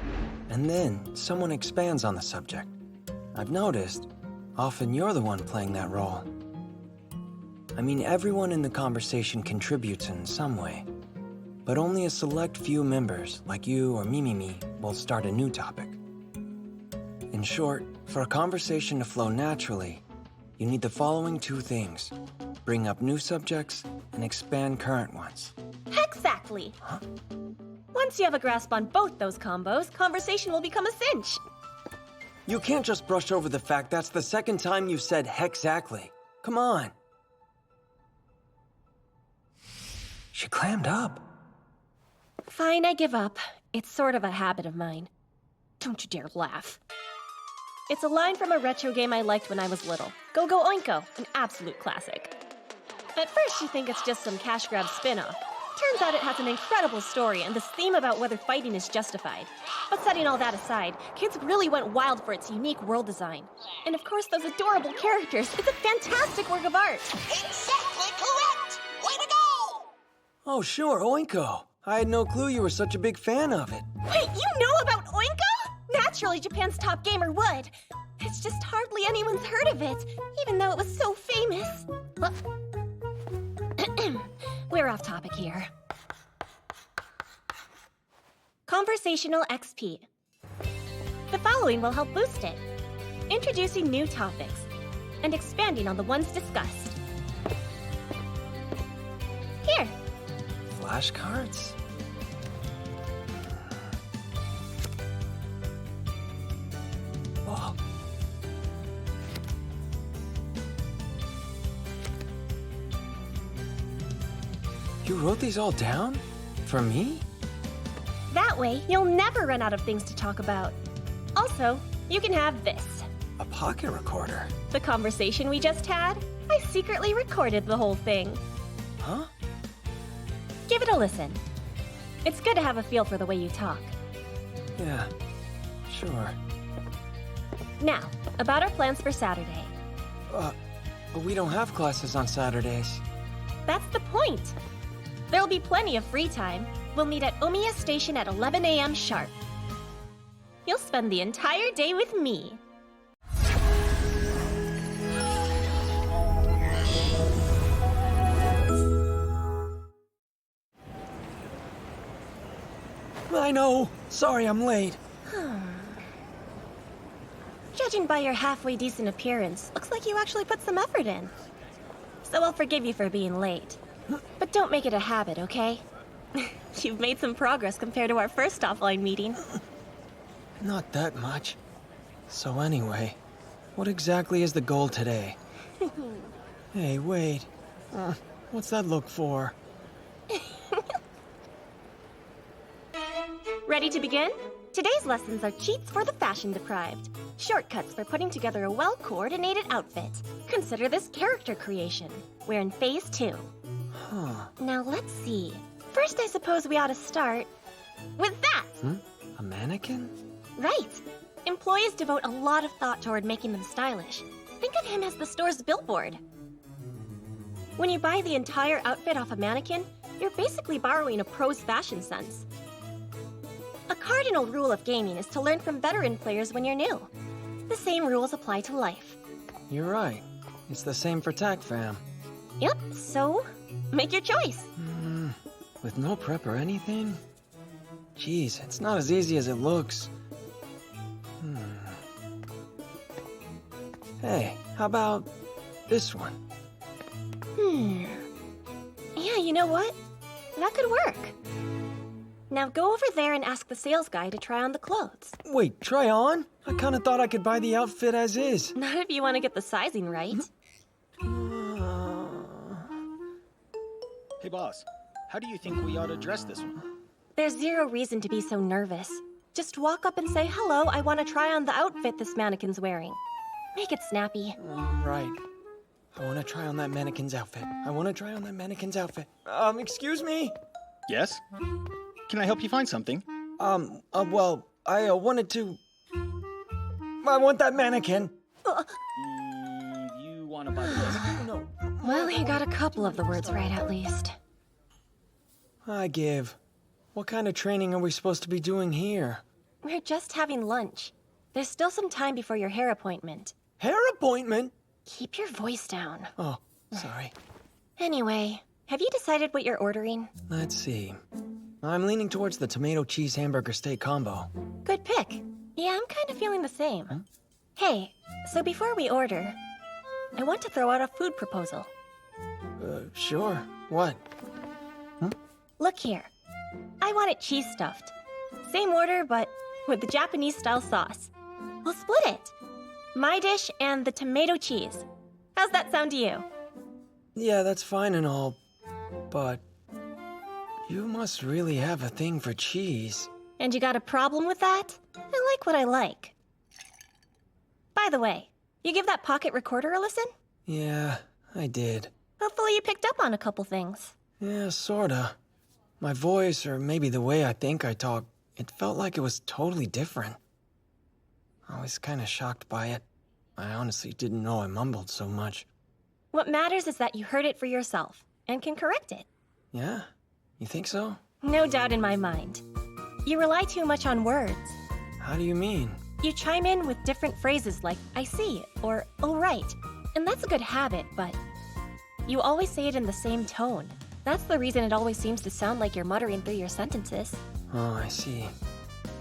Speaker 1: And then someone expands on the subject. I've noticed, often you're the one playing that role. I mean, everyone in the conversation contributes in some way, but only a select few members, like you or Mimimi, will start a new topic. In short, for a conversation to flow naturally, you need the following two things: bring up new subjects and expand current ones.
Speaker 4: Exactly.
Speaker 1: Huh?
Speaker 4: Once you have a grasp on both those combos, conversation will become a cinch.
Speaker 1: You can't just brush over the fact that's the second time you've said hexactly. Come on. She clammed up.
Speaker 4: Fine, I give up. It's sort of a habit of mine. Don't you dare laugh. It's a line from a retro game I liked when I was little. Go Go Oinko, an absolute classic. At first you think it's just some cash grab spin-off. Turns out it has an incredible story and this theme about whether fighting is justified. But setting all that aside, kids really went wild for its unique world design. And of course those adorable characters. It's a fantastic work of art.
Speaker 3: Exactly correct! Way to go!
Speaker 1: Oh, sure, Oinko. I had no clue you were such a big fan of it.
Speaker 4: Wait, you know about Oinko? Naturally, Japan's top gamer would. It's just hardly anyone's heard of it, even though it was so famous. We're off topic here. Conversational XP. The following will help boost it. Introducing new topics and expanding on the ones discussed. Here.
Speaker 1: Flashcards? Whoa. You wrote these all down? For me?
Speaker 4: That way, you'll never run out of things to talk about. Also, you can have this.
Speaker 1: A pocket recorder?
Speaker 4: The conversation we just had? I secretly recorded the whole thing.
Speaker 1: Huh?
Speaker 4: Give it a listen. It's good to have a feel for the way you talk.
Speaker 1: Yeah, sure.
Speaker 4: Now, about our plans for Saturday.
Speaker 1: But we don't have classes on Saturdays.
Speaker 4: That's the point. There'll be plenty of free time. We'll meet at Omiya Station at 11 a.m. sharp. You'll spend the entire day with me.
Speaker 1: I know. Sorry I'm late.
Speaker 4: Judging by your halfway decent appearance, looks like you actually put some effort in. So I'll forgive you for being late. But don't make it a habit, okay? You've made some progress compared to our first offline meeting.
Speaker 1: Not that much. So anyway, what exactly is the goal today? Hey, wait. What's that look for?
Speaker 4: Ready to begin? Today's lessons are cheats for the fashion deprived. Shortcuts for putting together a well-coordinated outfit. Consider this character creation. We're in phase 2.
Speaker 1: Huh.
Speaker 4: Now let's see. First, I suppose we ought to start with that.
Speaker 1: A mannequin?
Speaker 4: Right. Employees devote a lot of thought toward making them stylish. Think of him as the store's billboard. When you buy the entire outfit off a mannequin, you're basically borrowing a pro's fashion sense. A cardinal rule of gaming is to learn from veteran players when you're new. The same rules apply to life.
Speaker 1: You're right. It's the same for TAC
Speaker 4: Yep, so make your choice.
Speaker 1: With no prep or anything? Jeez, it's not as easy as it looks. Hey, how about this one?
Speaker 4: Yeah, you know what? That could work. Now go over there and ask the sales guy to try on the clothes.
Speaker 1: Wait, try on? I kinda thought I could buy the outfit as is.
Speaker 4: Not if you want to get the sizing right.
Speaker 12: Hey, boss. How do you think we ought to dress this one?
Speaker 4: There's zero reason to be so nervous. Just walk up and say, "Hello, I want to try on the outfit this mannequin's wearing." Make it snappy.
Speaker 1: Right. I wanna try on that mannequin's outfit. Excuse me?
Speaker 12: Yes? Can I help you find something?
Speaker 1: Well, I wanted to... I want that mannequin.
Speaker 12: You want to buy this?
Speaker 1: No.
Speaker 4: Well, he got a couple of the words right at least.
Speaker 1: I give.
Speaker 7: What kind of training are we supposed to be doing here?
Speaker 4: We're just having lunch. There's still some time before your hair appointment.
Speaker 7: Hair appointment?
Speaker 4: Keep your voice down.
Speaker 7: Oh, sorry.
Speaker 4: Anyway, have you decided what you're ordering?
Speaker 7: Let's see. I'm leaning towards the tomato cheese hamburger steak combo.
Speaker 4: Good pick. Yeah, I'm kind of feeling the same. Hey, so before we order, I want to throw out a food proposal.
Speaker 7: Sure. What?
Speaker 4: Look here. I want it cheese stuffed. Same order, but with the Japanese-style sauce. We'll split it. My dish and the tomato cheese. How's that sound to you?
Speaker 7: Yeah, that's fine and all, but you must really have a thing for cheese.
Speaker 4: And you got a problem with that? I like what I like. By the way, you give that pocket recorder a listen?
Speaker 7: Yeah, I did.
Speaker 4: Hopefully you picked up on a couple things.
Speaker 7: Yeah, sorta. My voice, or maybe the way I think I talk, it felt like it was totally different. I was kinda shocked by it. I honestly didn't know I mumbled so much.
Speaker 4: What matters is that you heard it for yourself, and can correct it.
Speaker 7: Yeah? You think so?
Speaker 4: No doubt in my mind. You rely too much on words.
Speaker 7: How do you mean?
Speaker 4: You chime in with different phrases like, I see, or, oh right. And that's a good habit, but you always say it in the same tone. That's the reason it always seems to sound like you're muttering through your sentences.
Speaker 7: Oh, I see.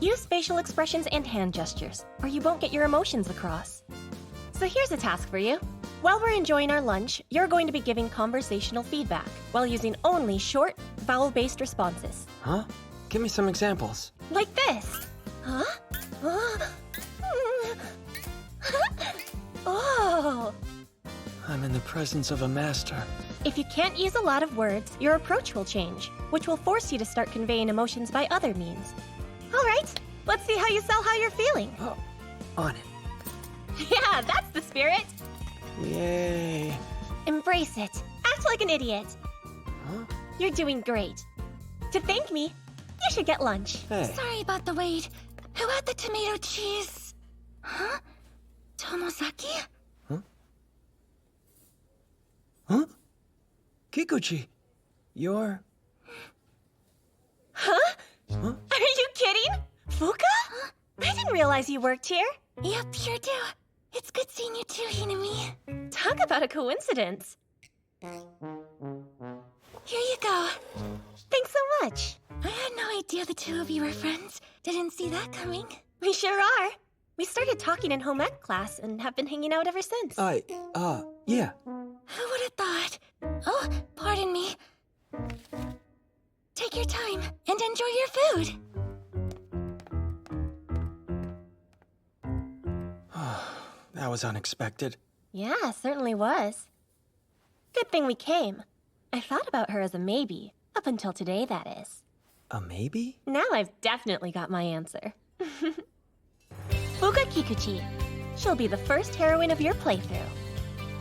Speaker 4: Use facial expressions and hand gestures, or you won't get your emotions across. So here's a task for you. While we're enjoying our lunch, you're going to be giving conversational feedback while using only short, vowel-based responses.
Speaker 7: Huh? Give me some examples.
Speaker 4: Like this. Huh? Oh.
Speaker 7: I'm in the presence of a master.
Speaker 4: If you can't use a lot of words, your approach will change, which will force you to start conveying emotions by other means. All right, let's see how you sell how you're feeling.
Speaker 7: Oh, on it.
Speaker 4: Yeah, that's the spirit.
Speaker 7: Yay.
Speaker 4: Embrace it. Act like an idiot.
Speaker 7: Huh?
Speaker 4: You're doing great. To thank me, you should get lunch.
Speaker 7: Hey.
Speaker 9: Sorry about the wait. Who had the tomato cheese? Huh? Tomozaki?
Speaker 7: Huh? Kikuchi, you're...
Speaker 4: Huh?
Speaker 7: Huh?
Speaker 4: Are you kidding? Fuka? I didn't realize you worked here.
Speaker 9: Yep, sure do. It's good seeing you too, Hinami.
Speaker 4: Talk about a coincidence.
Speaker 9: Here you go.
Speaker 4: Thanks so much.
Speaker 9: I had no idea the two of you were friends. Didn't see that coming.
Speaker 4: We sure are. We started talking in home ec class and have been hanging out ever since.
Speaker 7: Yeah.
Speaker 9: Who would have thought? Oh, pardon me. Take your time and enjoy your food.
Speaker 7: That was unexpected.
Speaker 4: Yeah, certainly was. Good thing we came. I thought about her as a maybe, up until today, that is.
Speaker 7: A maybe?
Speaker 4: Now I've definitely got my answer. Fuka Kikuchi. She'll be the first heroine of your playthrough.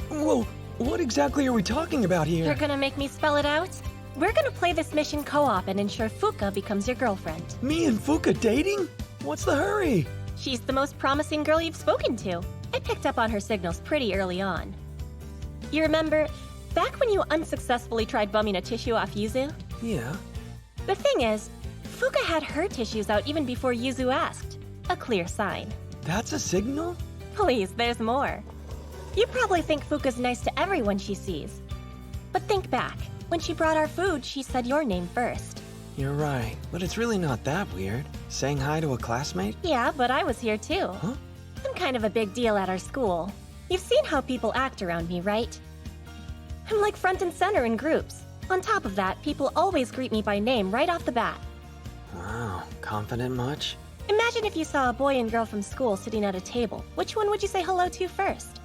Speaker 7: Whoa, what exactly are we talking about here?
Speaker 4: You're gonna make me spell it out? We're gonna play this mission co-op and ensure Fuka becomes your girlfriend.
Speaker 7: Me and Fuka dating? What's the hurry?
Speaker 4: She's the most promising girl you've spoken to. I picked up on her signals pretty early on. You remember, back when you unsuccessfully tried bumming a tissue off Yuzu?
Speaker 7: Yeah.
Speaker 4: The thing is, Fuka had her tissues out even before Yuzu asked. A clear sign.
Speaker 7: That's a signal?
Speaker 4: Please, there's more. You probably think Fuka's nice to everyone she sees. But think back. When she brought our food, she said your name first.
Speaker 7: You're right, but it's really not that weird. Saying hi to a classmate?
Speaker 4: Yeah, but I was here too.
Speaker 7: Huh?
Speaker 4: I'm kind of a big deal at our school. You've seen how people act around me, right? I'm like front and center in groups. On top of that, people always greet me by name right off the bat.
Speaker 7: Wow, confident much?
Speaker 4: Imagine if you saw a boy and girl from school sitting at a table. Which one would you say hello to first?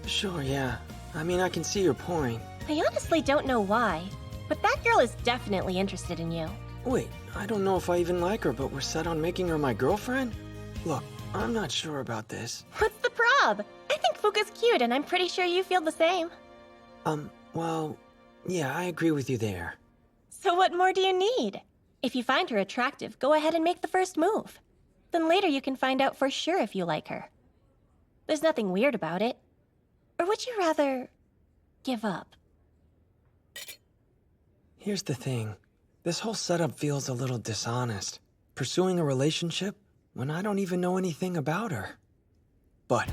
Speaker 7: Sure, yeah. I mean, I can see your point.
Speaker 4: I honestly don't know why, but that girl is definitely interested in you.
Speaker 7: Wait, I don't know if I even like her, but we're set on making her my girlfriend? Look, I'm not sure about this.
Speaker 4: What's the prob? I think Fuka's cute, and I'm pretty sure you feel the same.
Speaker 7: Well, yeah, I agree with you there.
Speaker 4: So what more do you need? If you find her attractive, go ahead and make the first move. Then later you can find out for sure if you like her. There's nothing weird about it. Or would you rather give up?
Speaker 7: Here's the thing. This whole setup feels a little dishonest. Pursuing a relationship when I don't even know anything about her. But,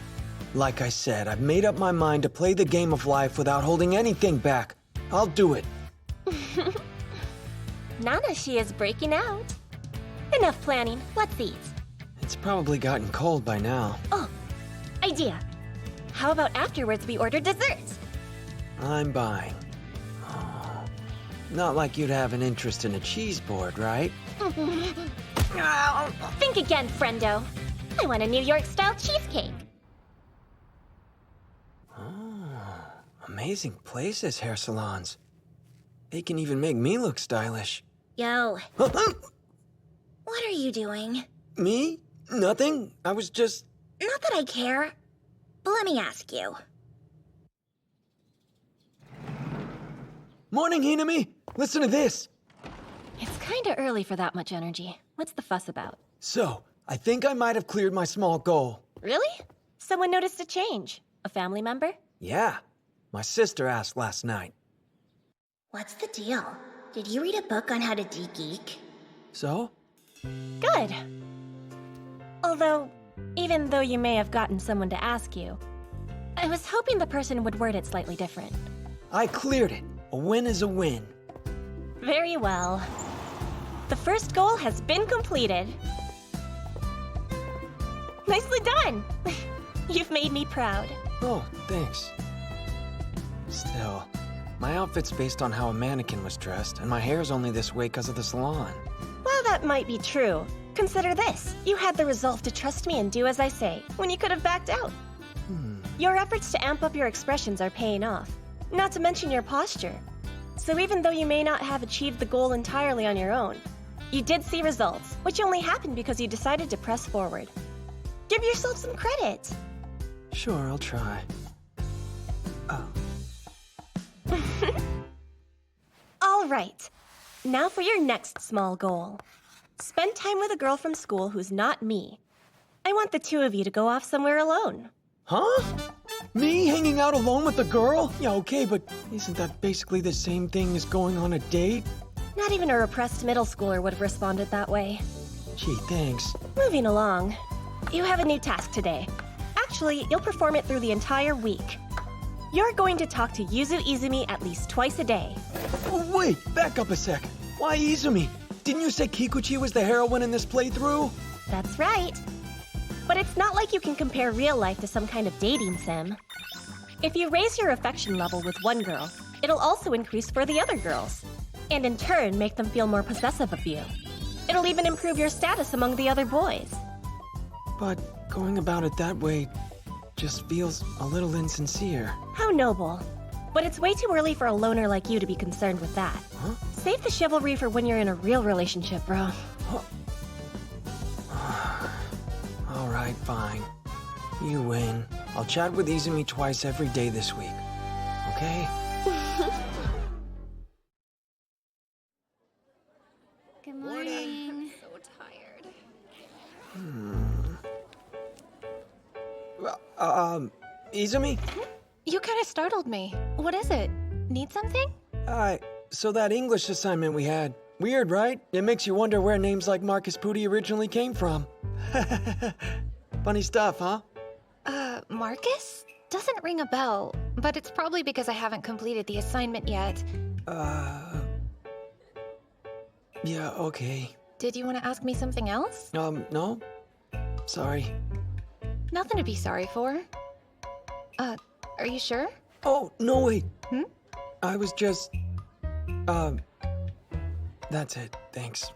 Speaker 7: like I said, I've made up my mind to play the game of life without holding anything back. I'll do it.
Speaker 4: Nana, she is breaking out. Enough planning, let's eat.
Speaker 7: It's probably gotten cold by now.
Speaker 4: Oh, idea. How about afterwards we order desserts?
Speaker 7: I'm buying. Oh, not like you'd have an interest in a cheese board, right?
Speaker 4: Think again, friendo. I want a New York-style cheesecake.
Speaker 7: Oh, amazing places, hair salons. They can even make me look stylish.
Speaker 9: Yo. What are you doing?
Speaker 7: Me? Nothing. I was just...
Speaker 9: Not that I care, but let me ask you.
Speaker 7: Morning, Hinami! Listen to this!
Speaker 4: It's kinda early for that much energy. What's the fuss about?
Speaker 7: So, I think I might have cleared my small goal.
Speaker 4: Really? Someone noticed a change. A family member?
Speaker 7: Yeah. My sister asked last night.
Speaker 9: What's the deal? Did you read a book on how to de-geek?
Speaker 7: So?
Speaker 4: Good. Although, even though you may have gotten someone to ask you, I was hoping the person would word it slightly different.
Speaker 7: I cleared it. A win is a win.
Speaker 4: Very well. The first goal has been completed. Nicely done! You've made me proud.
Speaker 7: Oh, thanks. Still, my outfit's based on how a mannequin was dressed, and my hair's only this way because of the salon.
Speaker 4: While that might be true, consider this. You had the resolve to trust me and do as I say, when you could have backed out. Your efforts to amp up your expressions are paying off, not to mention your posture. So even though you may not have achieved the goal entirely on your own, you did see results, which only happened because you decided to press forward. Give yourself some credit.
Speaker 7: Sure, I'll try. Oh.
Speaker 4: All right. Now for your next small goal. Spend time with a girl from school who's not me. I want the two of you to go off somewhere alone.
Speaker 7: Huh? Me hanging out alone with a girl? Yeah, okay, but isn't that basically the same thing as going on a date?
Speaker 4: Not even a repressed middle schooler would have responded that way.
Speaker 7: Gee, thanks.
Speaker 4: Moving along. You have a new task today. Actually, you'll perform it through the entire week. You're going to talk to Yuzu Izumi at least twice a day.
Speaker 7: Oh, wait, back up a sec. Why Izumi? Didn't you say Kikuchi was the heroine in this playthrough?
Speaker 4: That's right. But it's not like you can compare real life to some kind of dating sim. If you raise your affection level with one girl, it'll also increase for the other girls, and in turn make them feel more possessive of you. It'll even improve your status among the other boys.
Speaker 7: But going about it that way just feels a little insincere.
Speaker 4: How noble. But it's way too early for a loner like you to be concerned with that.
Speaker 7: Huh?
Speaker 4: Save the chivalry for when you're in a real relationship, bro.
Speaker 7: All right, fine. You win. I'll chat with Izumi twice every day this week. Okay?
Speaker 11: Good morning.
Speaker 10: So tired.
Speaker 7: Izumi?
Speaker 10: You kind of startled me. What is it? Need something?
Speaker 7: So that English assignment we had. Weird, right? It makes you wonder where names like Marcus Pooty originally came from. Funny stuff, huh?
Speaker 10: Marcus? Doesn't ring a bell, but it's probably because I haven't completed the assignment yet.
Speaker 7: Yeah, okay.
Speaker 10: Did you want to ask me something else?
Speaker 7: No? Sorry.
Speaker 10: Nothing to be sorry for. Are you sure?
Speaker 7: Oh, no, wait. I was just... That's it, thanks.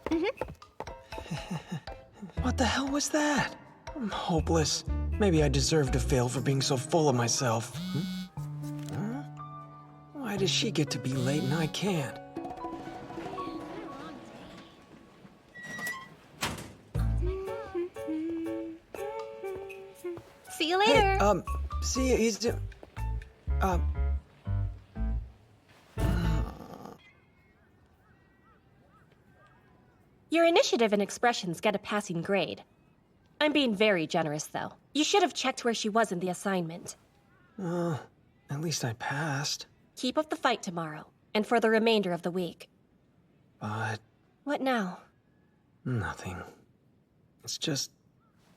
Speaker 7: What the hell was that? I'm hopeless. Maybe I deserve to fail for being so full of myself. Huh? Why does she get to be late and I can't?
Speaker 10: See you later.
Speaker 7: Hey, see ya, he's
Speaker 4: Your initiative and expressions get a passing grade. I'm being very generous, though. You should have checked where she was in the assignment.
Speaker 7: At least I passed.
Speaker 4: Keep up the fight tomorrow, and for the remainder of the week.
Speaker 1: But
Speaker 4: What now?
Speaker 1: nothing. It's just,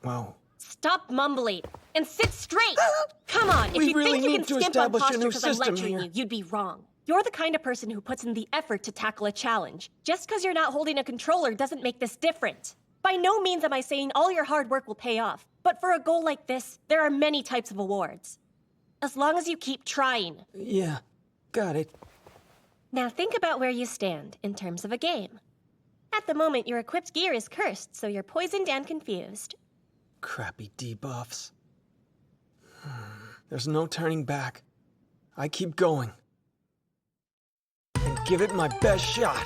Speaker 1: well...
Speaker 4: Stop mumbling and sit straight! Come on, if
Speaker 1: We
Speaker 4: you
Speaker 1: really
Speaker 4: think you
Speaker 1: need
Speaker 4: can
Speaker 1: to
Speaker 4: skimp on
Speaker 1: establish a
Speaker 4: posture
Speaker 1: new
Speaker 4: because I'm
Speaker 1: system
Speaker 4: lecturing
Speaker 1: here.
Speaker 4: you, you'd be wrong. You're the kind of person who puts in the effort to tackle a challenge. Just because you're not holding a controller doesn't make this different. By no means am I saying all your hard work will pay off, but for a goal like this, there are many types of awards. As long as you keep trying.
Speaker 1: Yeah, got it.
Speaker 4: Now think about where you stand in terms of a game. At the moment, your equipped gear is cursed, so you're poisoned and confused.
Speaker 1: Crappy debuffs. There's no turning back. I keep going. And give it my best shot.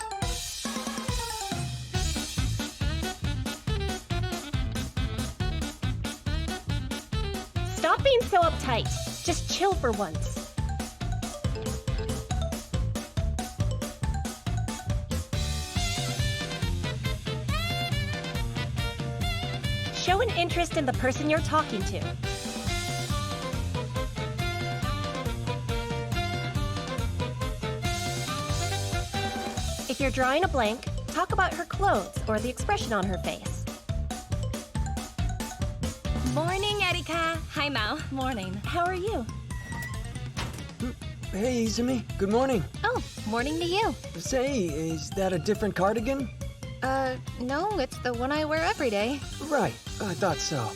Speaker 4: Stop being so uptight. Just chill for once. Show an interest in the person you're talking to. If you're drawing a blank, talk about her clothes or the expression on her face.
Speaker 10: Morning, Erika. Hi, Mao. Morning.
Speaker 4: How are you?
Speaker 1: Hey, Izumi. Good morning.
Speaker 10: Oh, morning to you.
Speaker 1: Say, is that a different cardigan?
Speaker 10: No, it's the one I wear every day.
Speaker 1: Right, I thought so.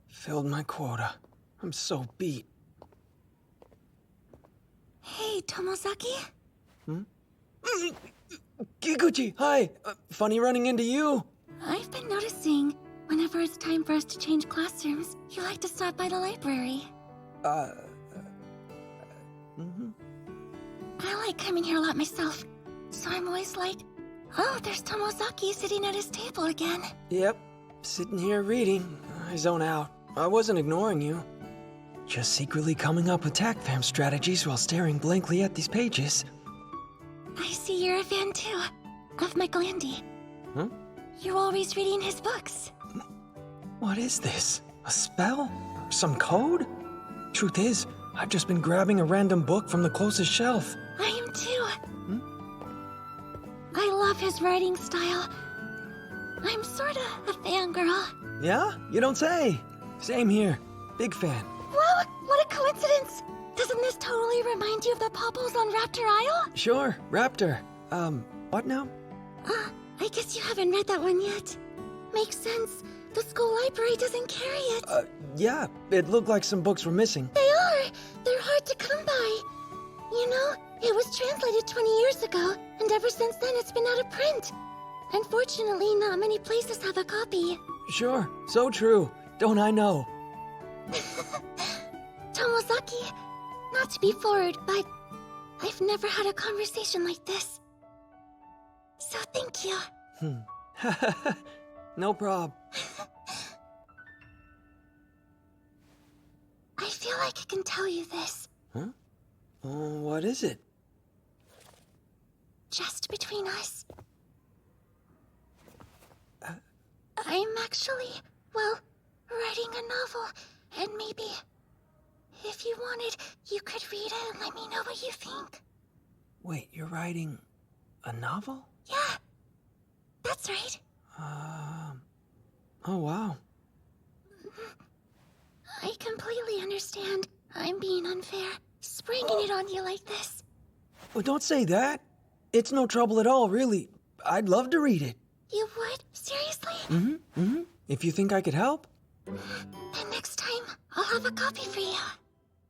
Speaker 1: Filled my quota. I'm so beat.
Speaker 9: Hey, Tomozaki?
Speaker 1: Kikuchi, hi! Funny running into you.
Speaker 9: I've been noticing, whenever it's time for us to change classrooms, you like to stop by the library. I like coming here a lot myself, so I'm always like, oh, there's Tomozaki sitting at his table again.
Speaker 1: Yep, sitting here reading. I zone out. I wasn't ignoring you. Just secretly coming up with tac fam strategies while staring blankly at these pages.
Speaker 9: I see you're a fan too, of Michael Andy.
Speaker 1: Huh?
Speaker 9: You're always reading his books.
Speaker 1: What is this? A spell? Some code? Truth is, I've just been grabbing a random book from the closest shelf.
Speaker 9: I am too. I love his writing style. I'm sorta a fangirl.
Speaker 1: Yeah? You don't say. Same here. Big fan.
Speaker 9: Whoa, what a coincidence! Doesn't this totally remind you of the popples on Raptor Isle?
Speaker 1: Sure, Raptor. What now?
Speaker 9: I guess you haven't read that one yet. Makes sense. The school library doesn't carry it.
Speaker 1: Yeah, it looked like some books were missing.
Speaker 9: They are! They're hard to come by. You know, it was translated 20 years ago, and ever since then it's been out of print. Unfortunately, not many places have a copy.
Speaker 1: Sure, so true. Don't I know?
Speaker 9: Tomozaki, not to be forward, but I've never had a conversation like this. So thank you.
Speaker 1: No prob.
Speaker 9: I feel like I can tell you this.
Speaker 1: Huh? What is it?
Speaker 9: Just between us. I'm actually, well, writing a novel, and maybe, if you wanted, you could read it and let me know what you think.
Speaker 1: Wait, you're writing a novel?
Speaker 9: Yeah, that's right.
Speaker 1: Oh wow.
Speaker 9: I completely understand. I'm being unfair, springing it on you like this.
Speaker 1: Well, don't say that. It's no trouble at all, really. I'd love to read it.
Speaker 9: You would? Seriously?
Speaker 1: If you think I could help.
Speaker 9: And next time, I'll have a copy for you.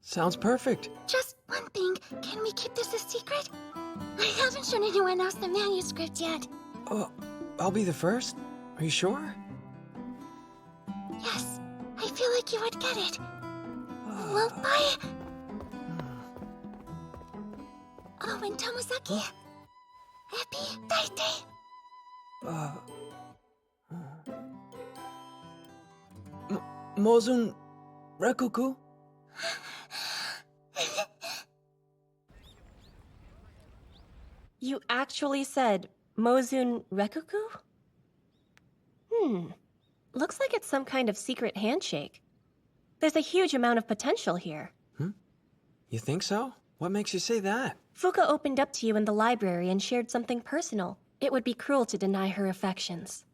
Speaker 1: Sounds perfect.
Speaker 9: Just one thing, can we keep this a secret? I haven't shown anyone else the manuscript yet.
Speaker 1: I'll be the first. Are you sure?
Speaker 9: Yes, I feel like you would get it. Well, bye. Oh, and Tomozaki. Happy birthday.
Speaker 1: Mozun Rekuku?
Speaker 4: You actually said Mozun Rekuku? Looks like it's some kind of secret handshake. There's a huge amount of potential here.
Speaker 1: You think so? What makes you say that?
Speaker 4: Fuka opened up to you in the library and shared something personal. It would be cruel to deny her affections.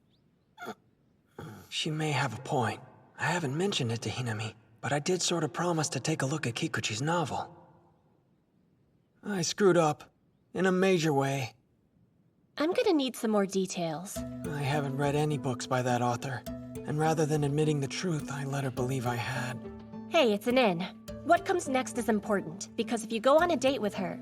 Speaker 1: She may have a point. I haven't mentioned it to Hinami, but I did sort of promise to take a look at Kikuchi's novel. I screwed up. In a major way.
Speaker 4: I'm gonna need some more details.
Speaker 1: I haven't read any books by that author, and rather than admitting the truth, I let her believe I had.
Speaker 4: Hey, it's an in. What comes next is important, because if you go on a date with her,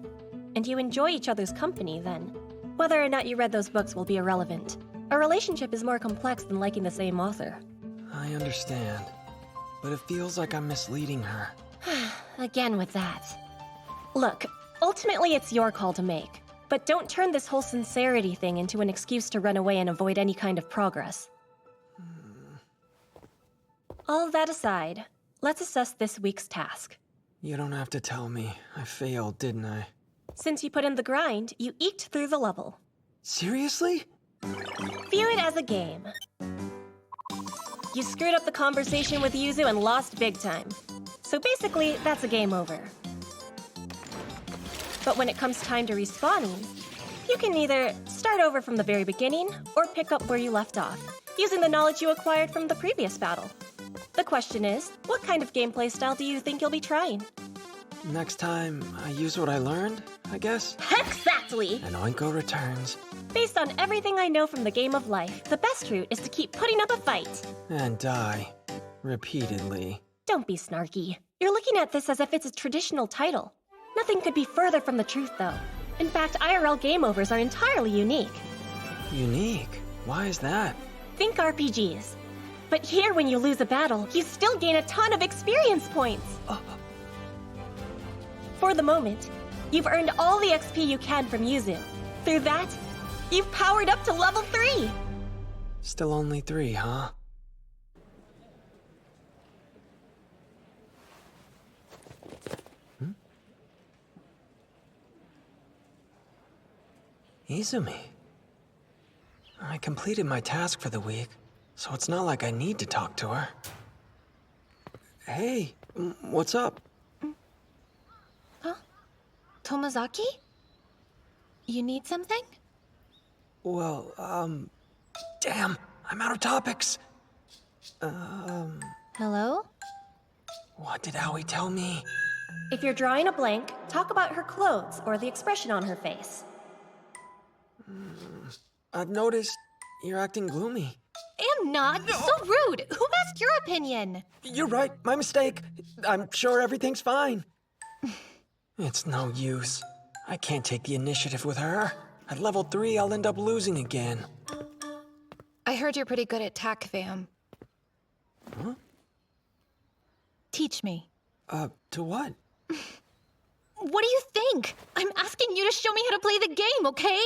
Speaker 4: and you enjoy each other's company, then whether or not you read those books will be irrelevant. A relationship is more complex than liking the same author.
Speaker 1: I understand, but it feels like I'm misleading her.
Speaker 4: Again with that. Look, ultimately it's your call to make, but don't turn this whole sincerity thing into an excuse to run away and avoid any kind of progress. All that aside, let's assess this week's task.
Speaker 1: You don't have to tell me. I failed, didn't I?
Speaker 4: Since you put in the grind, you eked through the level.
Speaker 1: Seriously?
Speaker 4: View it as a game. You screwed up the conversation with Yuzu and lost big time. So basically, that's a game over. But when it comes time to respawning, you can either start over from the very beginning or pick up where you left off, using the knowledge you acquired from the previous battle. The question is, what kind of gameplay style do you think you'll be trying?
Speaker 1: Next time, I use what I learned, I guess?
Speaker 4: Exactly!
Speaker 1: And Oinko returns.
Speaker 4: Based on everything I know from the game of life, the best route is to keep putting up a fight.
Speaker 1: And die. Repeatedly.
Speaker 4: Don't be snarky. You're looking at this as if it's a traditional title. Nothing could be further from the truth, though. In fact, IRL game overs are entirely unique.
Speaker 1: Unique? Why is that?
Speaker 4: Think RPGs. But here, when you lose a battle, you still gain a ton of experience points. For the moment, you've earned all the XP you can from Yuzu. Through that, you've powered up to level 3!
Speaker 1: Still only 3, huh? Izumi. I completed my task for the week, so it's not like I need to talk to her. Hey, what's up?
Speaker 10: Huh? Tomazaki? You need something?
Speaker 1: Well, damn, I'm out of topics.
Speaker 10: Hello?
Speaker 1: What did Aoi tell me?
Speaker 4: If you're drawing a blank, talk about her clothes or the expression on her face.
Speaker 1: I've noticed you're acting gloomy.
Speaker 10: Am not. So rude. Who asked your opinion?
Speaker 1: You're right, my mistake. I'm sure everything's fine. It's no use. I can't take the initiative with her. At level 3, I'll end up losing again.
Speaker 13: I heard you're pretty good at tack, fam.
Speaker 1: Huh?
Speaker 13: Teach me.
Speaker 1: To what?
Speaker 10: What do you think? I'm asking you to show me how to play the game, okay?